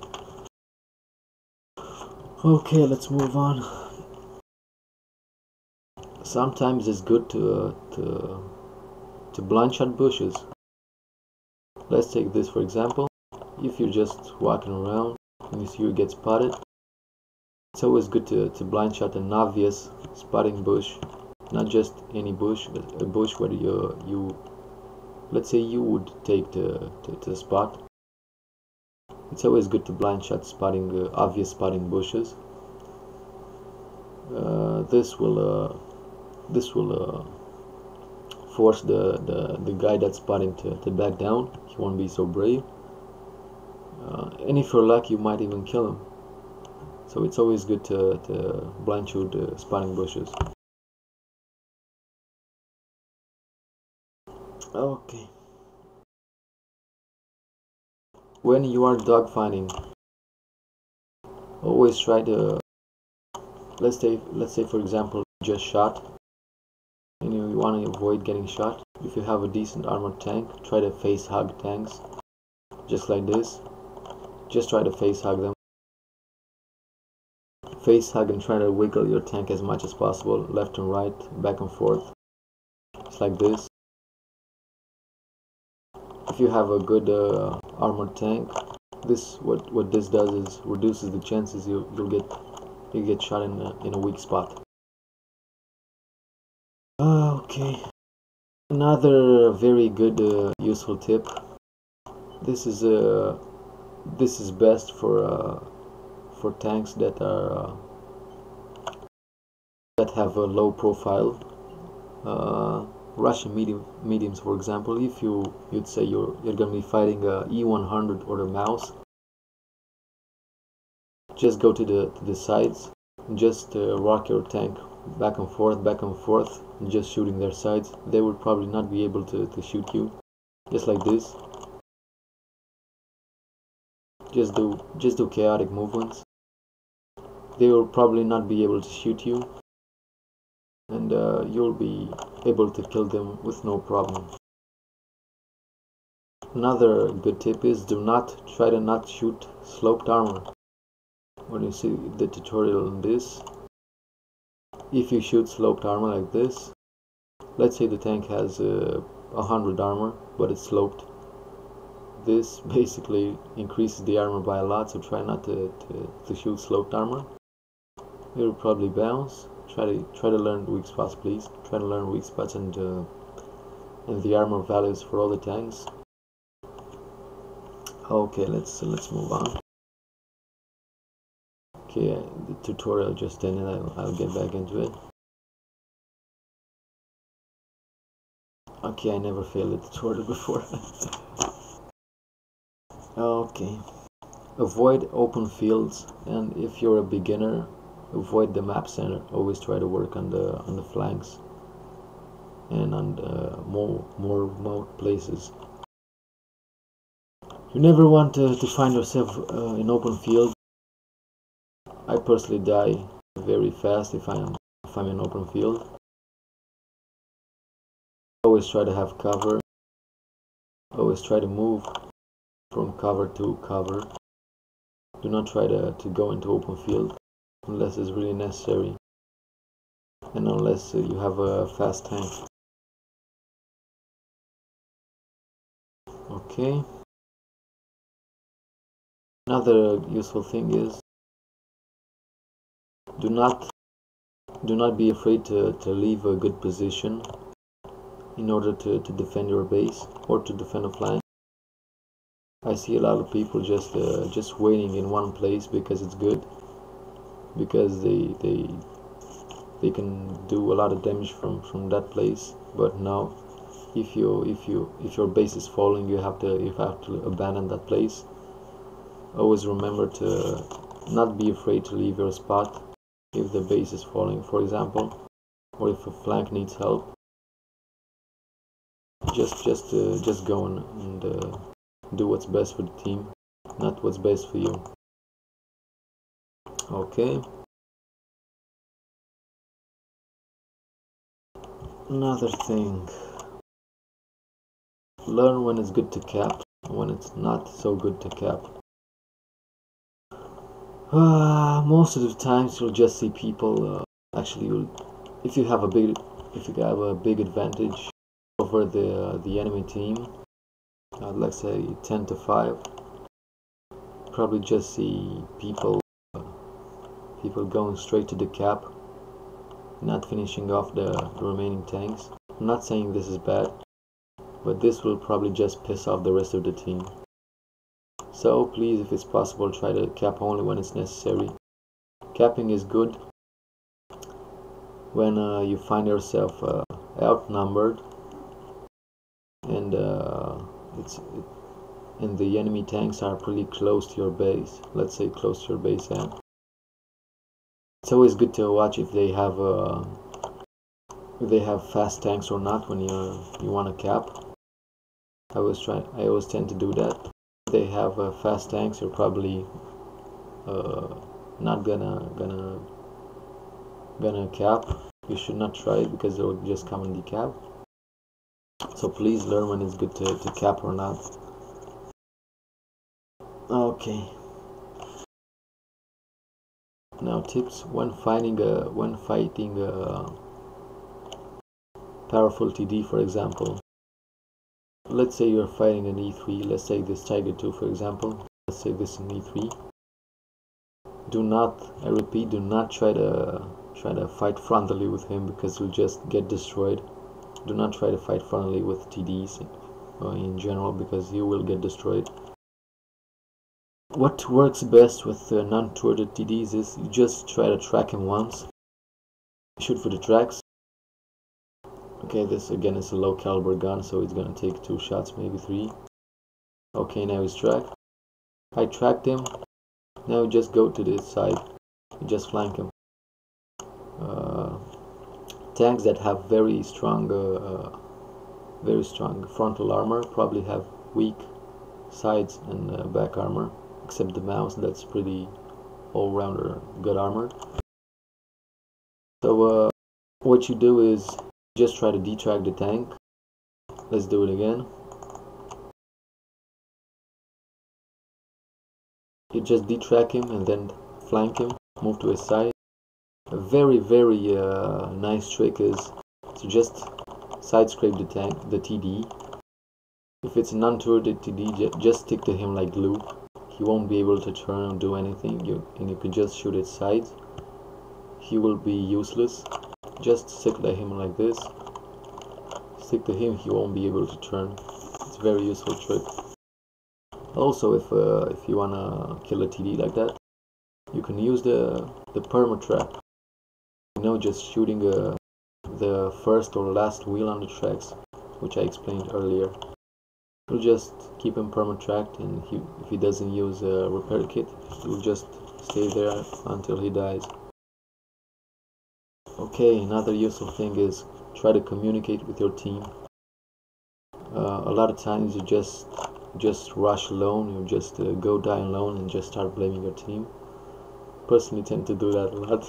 Okay, let's move on. Sometimes it's good to blind shot bushes. Let's take this for example. If you're just walking around and you see you get spotted, it's always good to blind shot an obvious spotting bush. Not just any bush, but a bush where you let's say you would take the spot. It's always good to blind shot spotting obvious spotting bushes. This will force the guy that's spotting to back down. He won't be so brave. And if you're lucky, you might even kill him. So it's always good to blind shoot spotting bushes. Okay. When you are dogfighting, always try to let's say for example just shot and you want to avoid getting shot. If you have a decent armored tank, try to face hug tanks just like this. Just try to face hug them. Face hug and try to wiggle your tank as much as possible, left and right, back and forth. It's like this. If you have a good armored tank, what this does is reduces the chances you'll get shot in a weak spot. Okay, another very good useful tip. This is best for tanks that are that have a low profile. Russian mediums, for example. If you'd say you're gonna be fighting a E100 or a mouse, just go to the sides, just rock your tank back and forth, just shooting their sides. They would probably not be able to shoot you, just like this. Just do chaotic movements. They will probably not be able to shoot you, and you'll be able to kill them with no problem. Another good tip is try to not shoot sloped armor. When you see the tutorial on this, if you shoot sloped armor like this, let's say the tank has 100 armor, but it's sloped. This basically increases the armor by a lot, so try not to shoot sloped armor. It'll probably bounce. Try to learn weak spots, please. Try to learn weak spots and the armor values for all the tanks. Okay, let's move on. Okay, the tutorial just ended. I'll get back into it. Okay, I never failed a tutorial before. Okay, avoid open fields, and if you're a beginner, avoid the map center. Always try to work on the flanks and on the more remote places. You never want to find yourself in open field. I personally die very fast if I'm in open field. Always try to have cover. Always try to move from cover to cover. Do not try to go into open field unless it's really necessary, and unless you have a fast tank. Okay. Another useful thing is do not be afraid to leave a good position in order to defend your base or to defend a flank. I see a lot of people just waiting in one place because it's good, because they can do a lot of damage from that place. But no, if your base is falling, you have to abandon that place. Always remember to not be afraid to leave your spot if the base is falling, for example, or if a flank needs help. Just go and do what's best for the team, not what's best for you. Okay. Another thing, learn when it's good to cap, when it's not so good to cap. Most of the times you'll just see people. Actually, if you have a big advantage over the enemy team, let's say 10 to 5, probably just see people going straight to the cap, not finishing off the remaining tanks. I'm not saying this is bad, but this will probably just piss off the rest of the team. So please, if it's possible, try to cap only when it's necessary. Capping is good when you find yourself outnumbered and the enemy tanks are pretty close to your base. Let's say close to your base end. It's always good to watch if they have fast tanks or not when you want to cap. I always tend to do that. If they have fast tanks, you're probably not gonna cap. You should not try it because they'll just come and decap. So please learn when it's good to cap or not. Okay. Now tips when fighting a powerful TD, for example. Let's say you're fighting an E3. Let's say this Tiger 2, for example. Let's say this is an E3. Do not, I repeat, do not try to fight frontally with him because you'll just get destroyed. Do not try to fight frontally with TDs in general because you will get destroyed. What works best with non-turreted TDs is you just try to track him once. Shoot for the tracks. Okay, this again is a low caliber gun, so it's gonna take 2 shots, maybe 3. Okay, now he's tracked. I tracked him. Now just go to this side, you just flank him. Tanks that have very strong frontal armor probably have weak sides and back armor, except the mouse, that's pretty all-rounder good armor. So what you do is just try to detrack the tank. Let's do it again. You just detrack him and then flank him, move to his side. A very nice trick is to just side scrape the tank, the TD. If it's an unturreted TD, just stick to him like glue. He won't be able to turn or do anything, and you can just shoot his sides. He will be useless. Just stick to him like this. Stick to him, he won't be able to turn. It's a very useful trick. Also, if you wanna kill a TD like that, you can use the perma trap. You know, just shooting the first or last wheel on the tracks, which I explained earlier. You'll just keep him perma-tracked, and if he doesn't use a repair kit, he'll just stay there until he dies. Okay, another useful thing is try to communicate with your team. A lot of times you just rush alone, you just go die alone and just start blaming your team. Personally tend to do that a lot.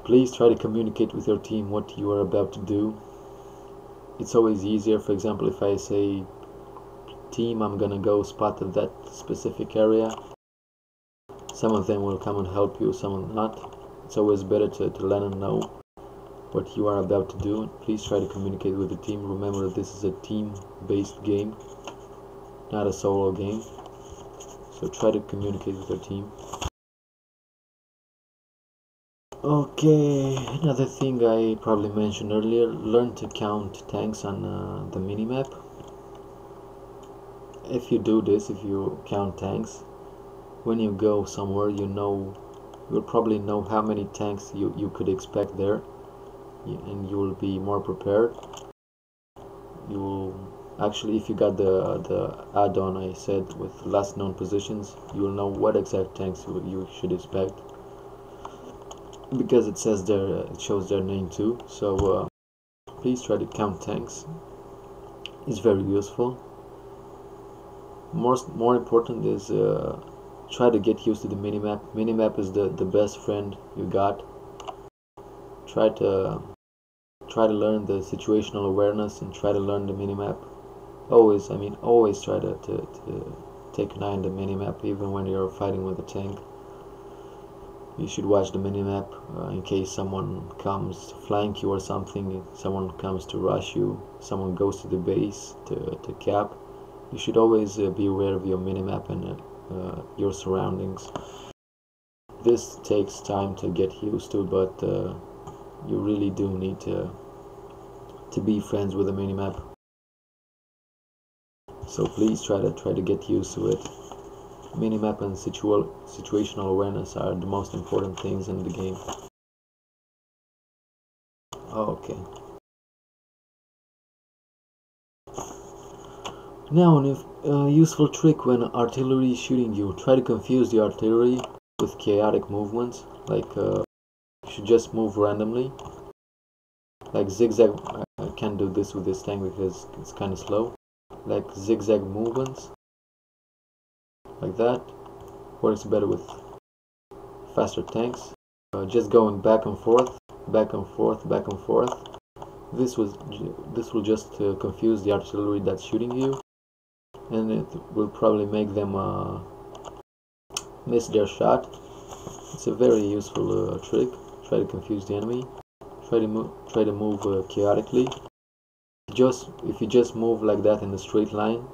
Please try to communicate with your team what you are about to do. It's always easier, for example, if I say, team, I'm gonna go spot at that specific area. Some of them will come and help you, some will not. It's always better to let them know what you are about to do. Please try to communicate with the team. Remember, this is a team-based game, not a solo game. So try to communicate with your team. Okay, another thing I probably mentioned earlier, learn to count tanks on the minimap. If you do this, if you count tanks, when you go somewhere, you'll probably know how many tanks you could expect there, and you will be more prepared. You will actually, if you got the add-on I said with last known positions, you will know what exact tanks you should expect, because it says there, it shows their name too. So please try to count tanks. It's very useful. More important is try to get used to the minimap. Minimap is the best friend you got. Try to learn the situational awareness and try to learn the minimap. Always try to take an eye on the minimap, even when you're fighting with a tank. You should watch the minimap in case someone comes to flank you or something, someone comes to rush you, someone goes to the base to cap. You should always be aware of your minimap and your surroundings. This takes time to get used to, but you really do need to be friends with the minimap. So please try to get used to it. Minimap and situational awareness are the most important things in the game. Okay. Now, a useful trick when artillery is shooting you, try to confuse the artillery with chaotic movements. Like you should just move randomly, like zigzag. I can't do this with this tank because it's kind of slow. Like zigzag movements, like that. Works better with faster tanks. Just going back and forth, back and forth, back and forth. This will just confuse the artillery that's shooting you, and it will probably make them miss their shot. It's a very useful trick. Try to confuse the enemy. Try to move chaotically. If you just move like that in a straight line,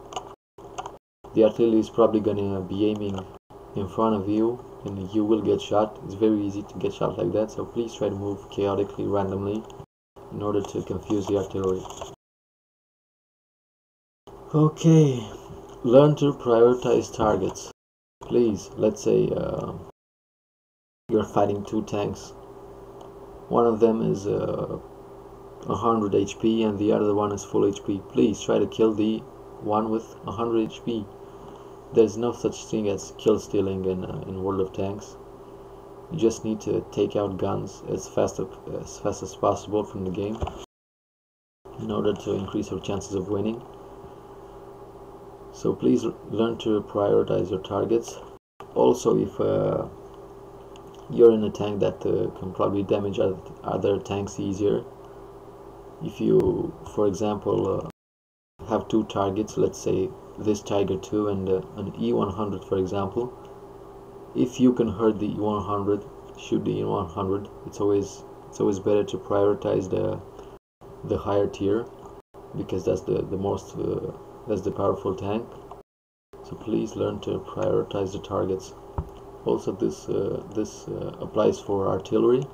the artillery is probably gonna be aiming in front of you, and you will get shot. It's very easy to get shot like that, so please try to move chaotically, randomly, in order to confuse the artillery. Okay, learn to prioritize targets. Please, let's say you're fighting two tanks. One of them is 100 HP and the other one is full HP. Please try to kill the one with 100 HP. There's no such thing as kill stealing in World of Tanks. You just need to take out guns as fast as possible from the game in order to increase your chances of winning. So please learn to prioritize your targets. Also, if you're in a tank that can probably damage other tanks easier, if you, for example, have two targets, let's say this Tiger 2 and an E100, for example, if you can hurt the E100, shoot the E100. It's always better to prioritize the higher tier, because that's that's the powerful tank. So please learn to prioritize the targets. Also, this applies for artillery.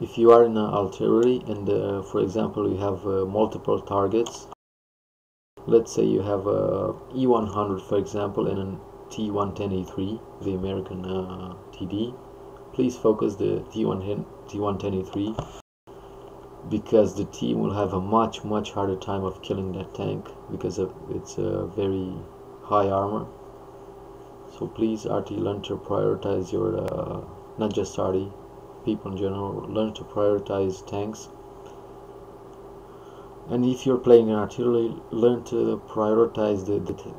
If you are in artillery and for example you have multiple targets, let's say you have a E100 for example and an T110E3, the American TD, please focus the T110E3, because the team will have a much harder time of killing that tank because of its very high armor. So please, RT, learn to prioritize your not just RT, people in general, learn to prioritize tanks. And if you're playing an artillery, learn to prioritize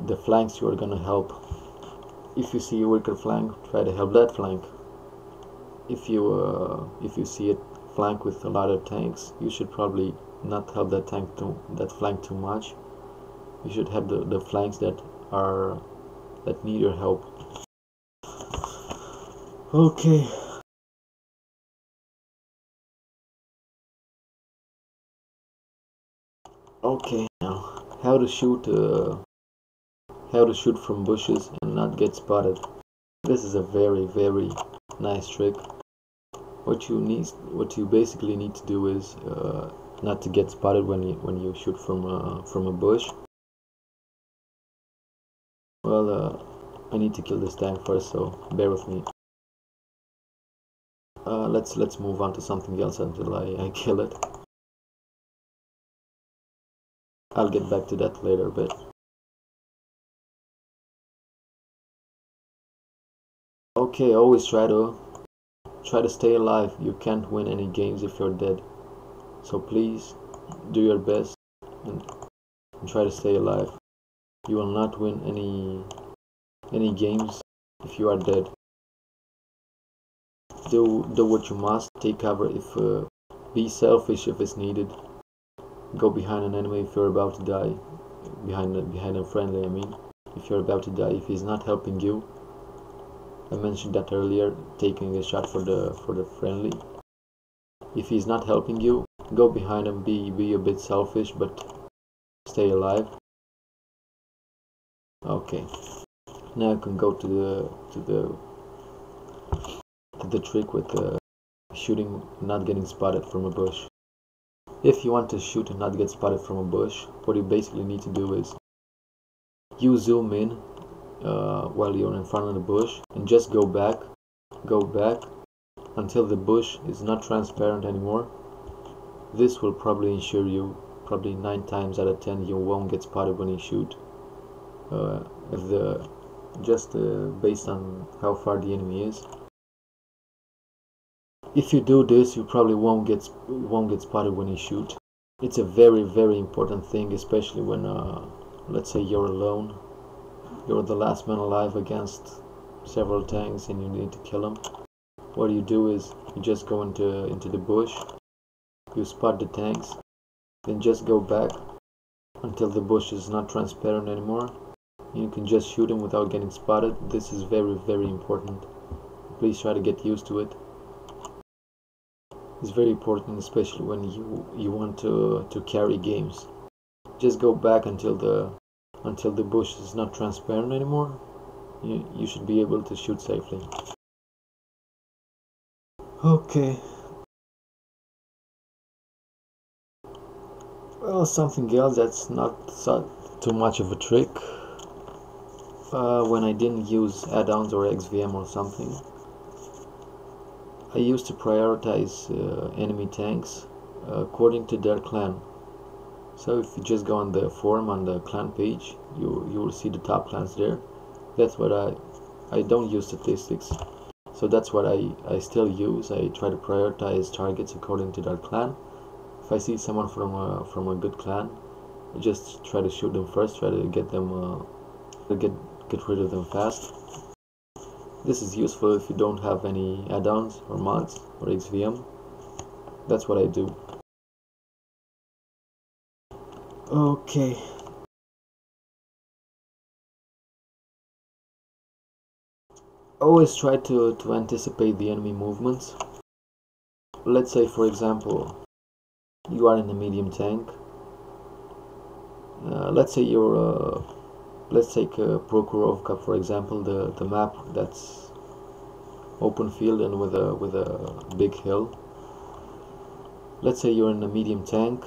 the flanks you are gonna help. If you see a weaker flank, try to help that flank. If you see a flank with a lot of tanks, you should probably not help that flank too much. You should have the flanks that need your help. Okay. Okay, now how to shoot from bushes and not get spotted. This is a very nice trick. What you basically need to do is not to get spotted when you shoot from a bush. Well, I need to kill this tank first, so bear with me. Let's move on to something else until I kill it. I'll get back to that later, but okay, always try to stay alive. You can't win any games if you're dead. So please do your best and try to stay alive. You will not win any games if you are dead. Do what you must. Take cover if be selfish if it's needed. Go behind an enemy if you're about to die. Behind a friendly, I mean. If you're about to die, if he's not helping you. I mentioned that earlier, taking a shot for the friendly. If he's not helping you, go behind him. Be a bit selfish, but stay alive. Okay. Now I can go to the trick with shooting, not getting spotted from a bush. If you want to shoot and not get spotted from a bush, what you basically need to do is you zoom in while you're in front of the bush and just go back until the bush is not transparent anymore. This will probably ensure you, probably 9 times out of 10, you won't get spotted when you shoot. Based on how far the enemy is. If you do this, you probably won't get spotted when you shoot. It's a very important thing, especially when let's say you're alone. You're the last man alive against several tanks and you need to kill them. What you do is you just go into the bush, you spot the tanks, then just go back until the bush is not transparent anymore. You can just shoot them without getting spotted. This is very important. Please try to get used to it. It's very important, especially when you want to carry games. Just go back until the bush is not transparent anymore. You should be able to shoot safely. Okay. Well, something else that's not too much of a trick. When I didn't use add-ons or XVM or something, I used to prioritize enemy tanks according to their clan. So if you just go on the forum, on the clan page, you will see the top clans there. That's what I don't use statistics, so that's what I still use. I try to prioritize targets according to that clan. If I see someone from a good clan, I just try to shoot them first, try to get them get rid of them fast. This is useful if you don't have any add-ons or mods or XVM. That's what I do. Okay. Always try to anticipate the enemy movements. Let's say, for example, you are in a medium tank. Let's say you're let's take Prokhorovka, for example, the map that's open field and with a big hill. Let's say you're in a medium tank.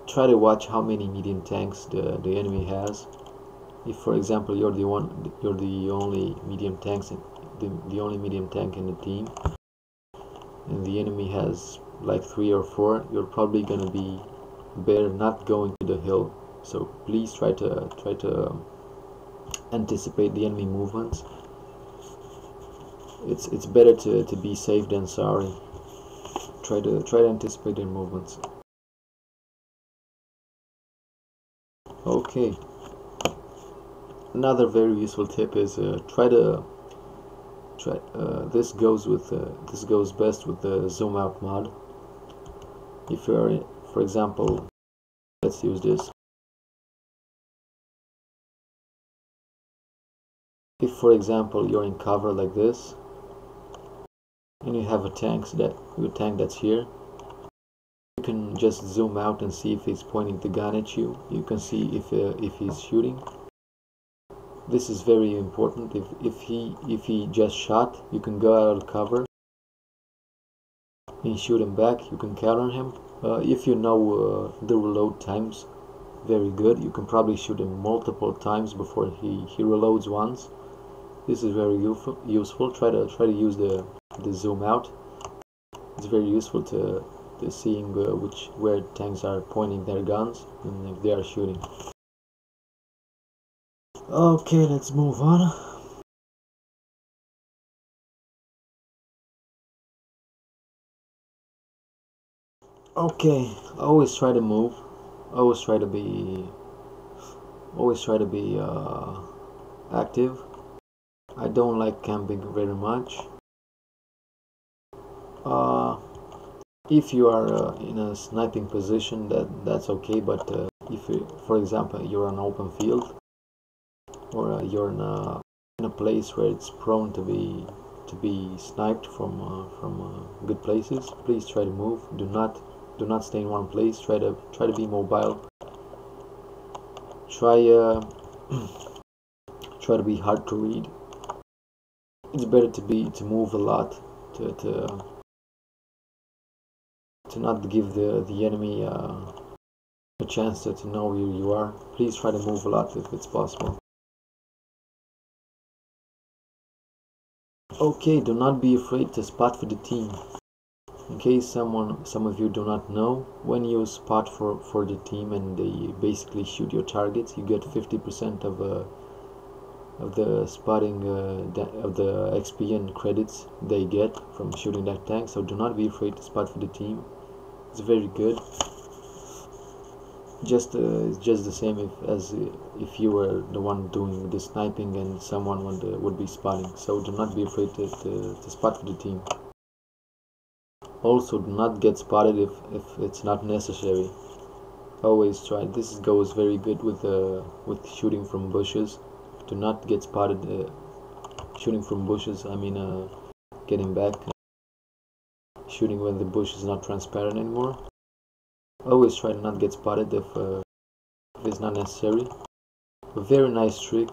Try to watch how many medium tanks the enemy has. If, for example, you're the only medium tanks the only medium tank in the team, and the enemy has like 3 or 4, you're probably gonna be better not going to the hill. So please try to anticipate the enemy movements. It's better to be safe than sorry. Try to anticipate their movements. Okay. Another very useful tip is this goes best with the zoom out mod. If you're, for example, let's use this. If, for example, you're in cover like this, and you have a tank that's here, you can just zoom out and see if he's pointing the gun at you. You can see if he's shooting. This is very important. If he just shot, you can go out of cover and shoot him back. You can counter him. If you know the reload times very good, you can probably shoot him multiple times before he reloads once. This is very useful. Try to use the zoom out. It's very useful to seeing where tanks are pointing their guns and if they are shooting. Okay, let's move on. Okay, always try to move. Always try to be active. I don't like camping very much. If you are in a sniping position, that's okay. But if you, for example, you're on open field, or you're in a place where it's prone to be sniped from good places, please try to move. Do not stay in one place. Try to be mobile. Try to be hard to read. It's better to move a lot, to not give the enemy a chance to know where you are. Please try to move a lot if it's possible. Okay, do not be afraid to spot for the team. In case some of you do not know, when you spot for the team and they basically shoot your targets, you get 50% of the spotting of the XP and credits they get from shooting that tank. So do not be afraid to spot for the team. It's very good. It's just the same as if you were the one doing the sniping and someone would be spotting. So do not be afraid to spot for the team. Also, do not get spotted if it's not necessary. Always try. This goes very good with shooting from bushes. Do not get spotted shooting from bushes. I mean, getting back, shooting when the bush is not transparent anymore. Always try to not get spotted if it's not necessary. A very nice trick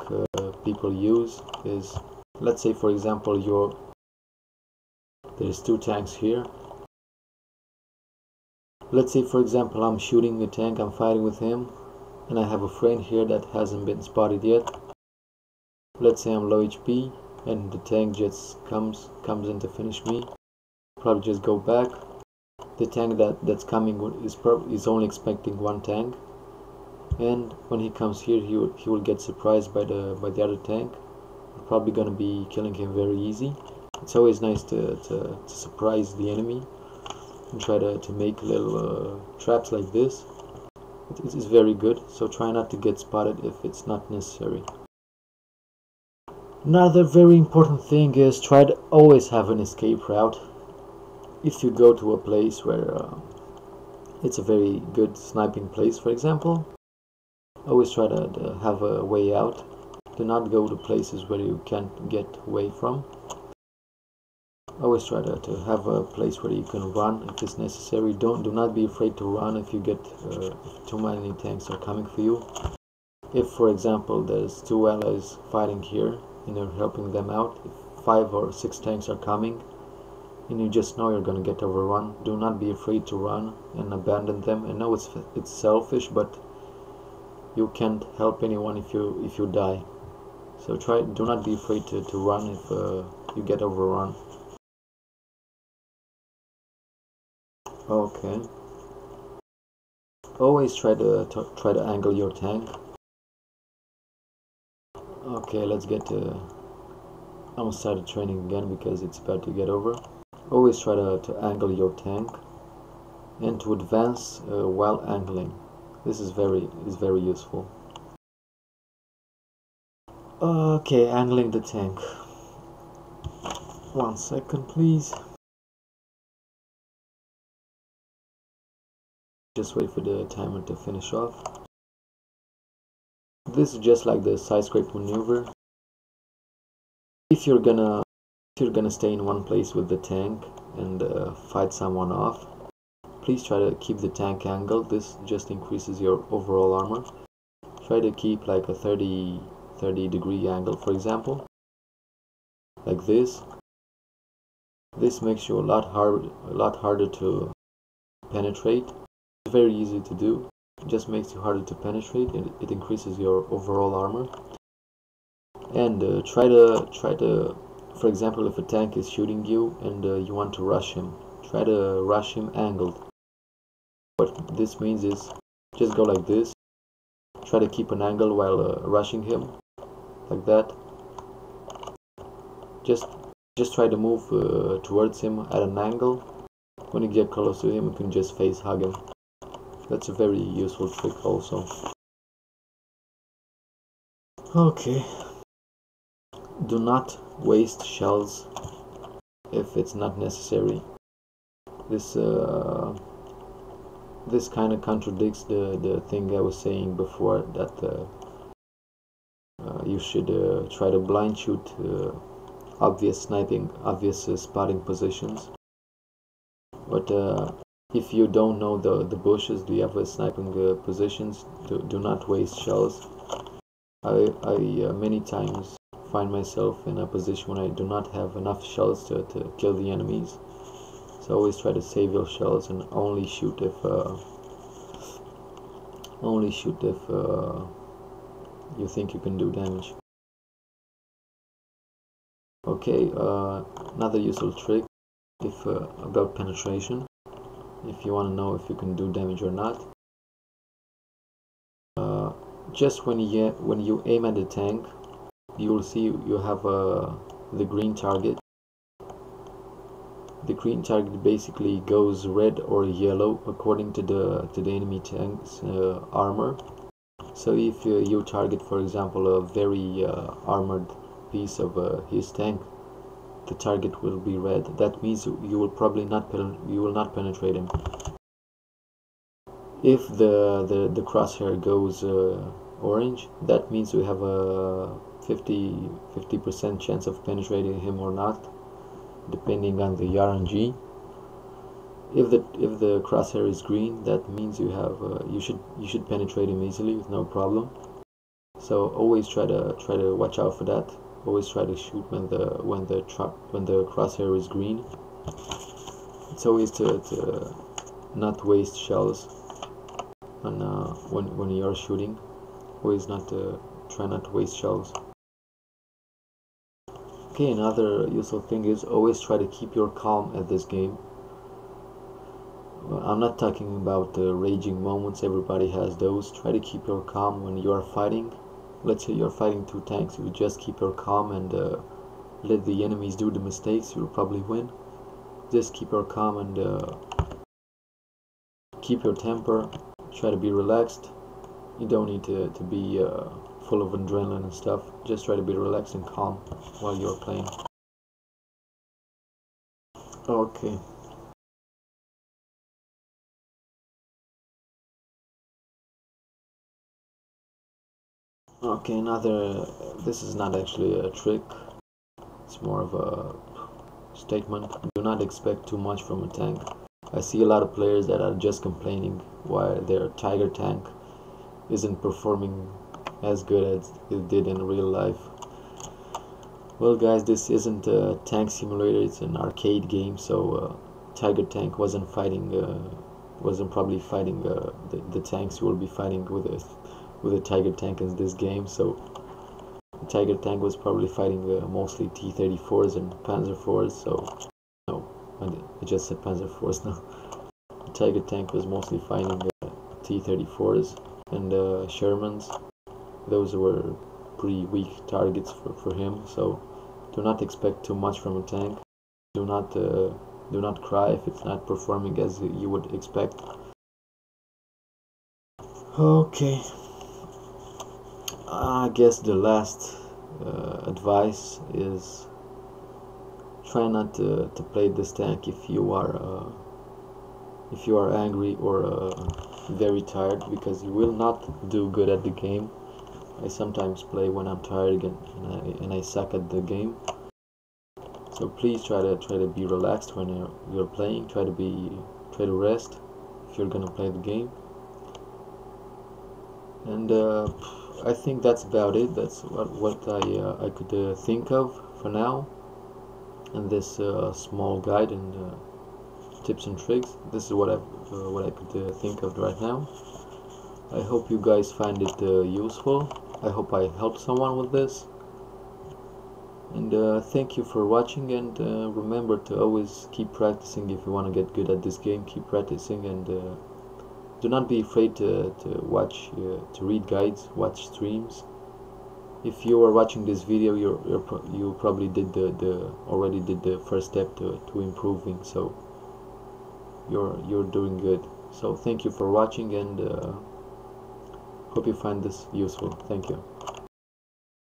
people use is, let's say, for example, there's 2 tanks here. Let's say, for example, I'm shooting a tank, I'm fighting with him, and I have a friend here that hasn't been spotted yet. Let's say I'm low HP, and the tank just comes in to finish me. Probably just go back, The tank that's coming is only expecting one tank, and when he comes here, he will get surprised by the other tank. You're probably gonna be killing him very easy. It's always nice to surprise the enemy and try to make little traps like this. It is very good, so try not to get spotted if it's not necessary. Another very important thing is try to always have an escape route. If you go to a place where it's a very good sniping place, for example, always try to have a way out. Do not go to places where you can't get away from. Always try to have a place where you can run if it's necessary. Do not be afraid to run if you get if too many tanks are coming for you. If, for example, there's two allies fighting here and you're helping them out, if 5 or 6 tanks are coming and you just know you're gonna get overrun, do not be afraid to run and abandon them. I know it's selfish, but you can't help anyone if you die. So do not be afraid to run if you get overrun. Okay. Always try to angle your tank. Okay, let's get to. I'm started training again because it's about to get over. Always try to angle your tank and to advance while angling. This is very useful. Okay, angling the tank. 1 second, please. Just wait for the timer to finish off. This is just like the side scrape maneuver. If you're gonna stay in one place with the tank and fight someone off, please try to keep the tank angled. This just increases your overall armor. Try to keep like a 30 degree angle, for example, like this. This makes you a lot harder to penetrate. It's very easy to do. It just makes you harder to penetrate, and it increases your overall armor. And try to, for example, if a tank is shooting you and you want to rush him, try to rush him angled. What this means is just go like this. Try to keep an angle while rushing him, like that. Just try to move towards him at an angle. When you get close to him, you can just face hug him. That's a very useful trick also. Okay. Do not waste shells if it's not necessary. This kind of contradicts the thing I was saying before, that you should try to blind shoot obvious spotting positions. But if you don't know the bushes, the obvious sniping positions, do not waste shells. I many times find myself in a position when I do not have enough shells to kill the enemies. So always try to save your shells and only shoot if you think you can do damage. Okay, another useful trick about penetration, if you want to know if you can do damage or not. Just when you aim at the tank, you will see you have the green target. The green target basically goes red or yellow according to the enemy tank's armor. So if you target, for example, a very armored piece of his tank, the target will be red. That means you will probably not penetrate him. If the crosshair goes orange, that means we have a 50% chance of penetrating him or not, depending on the RNG. If the crosshair is green, that means you have you should penetrate him easily with no problem. So always try to watch out for that. Always try to shoot when the crosshair is green. It's always to not waste shells on when you are shooting. Always try not to waste shells. Okay, another useful thing is always try to keep your calm at this game. I'm not talking about the raging moments, everybody has those. Try to keep your calm when you are fighting. Let's say you're fighting two tanks, you just keep your calm and let the enemies do the mistakes, you'll probably win. Just keep your calm and keep your temper. Try to be relaxed. You don't need to be full of adrenaline and stuff. Just try to be relaxed and calm while you're playing. Okay. Okay, this is not actually a trick, it's more of a statement. Do not expect too much from a tank. I see a lot of players that are just complaining why their Tiger tank isn't performing as good as it did in real life. Well guys, this isn't a tank simulator, it's an arcade game, so Tiger tank wasn't probably fighting the tanks you will be fighting with a Tiger tank in this game. So the Tiger tank was probably fighting mostly T-34s and Panzer IVs. So no, I just said Panzer IVs now. The Tiger tank was mostly fighting T-34s and Shermans. Those were pretty weak targets for him. So do not expect too much from a tank. Do not cry if it's not performing as you would expect. Okay. I guess the last advice is try not to play this tank if you are angry or very tired, because you will not do good at the game. I sometimes play when I'm tired and I suck at the game. So please try to be relaxed when you're playing. Try to rest if you're gonna play the game. And I think that's about it. That's what I could think of for now. And this small guide and tips and tricks. This is what I could think of right now. I hope you guys find it useful. I hope I helped someone with this. And thank you for watching, and remember to always keep practicing. If you want to get good at this game, keep practicing, and do not be afraid to watch, to read guides, watch streams. If you are watching this video, you probably already did the first step to improving, so you're doing good. So thank you for watching, and hope you find this useful. Thank you.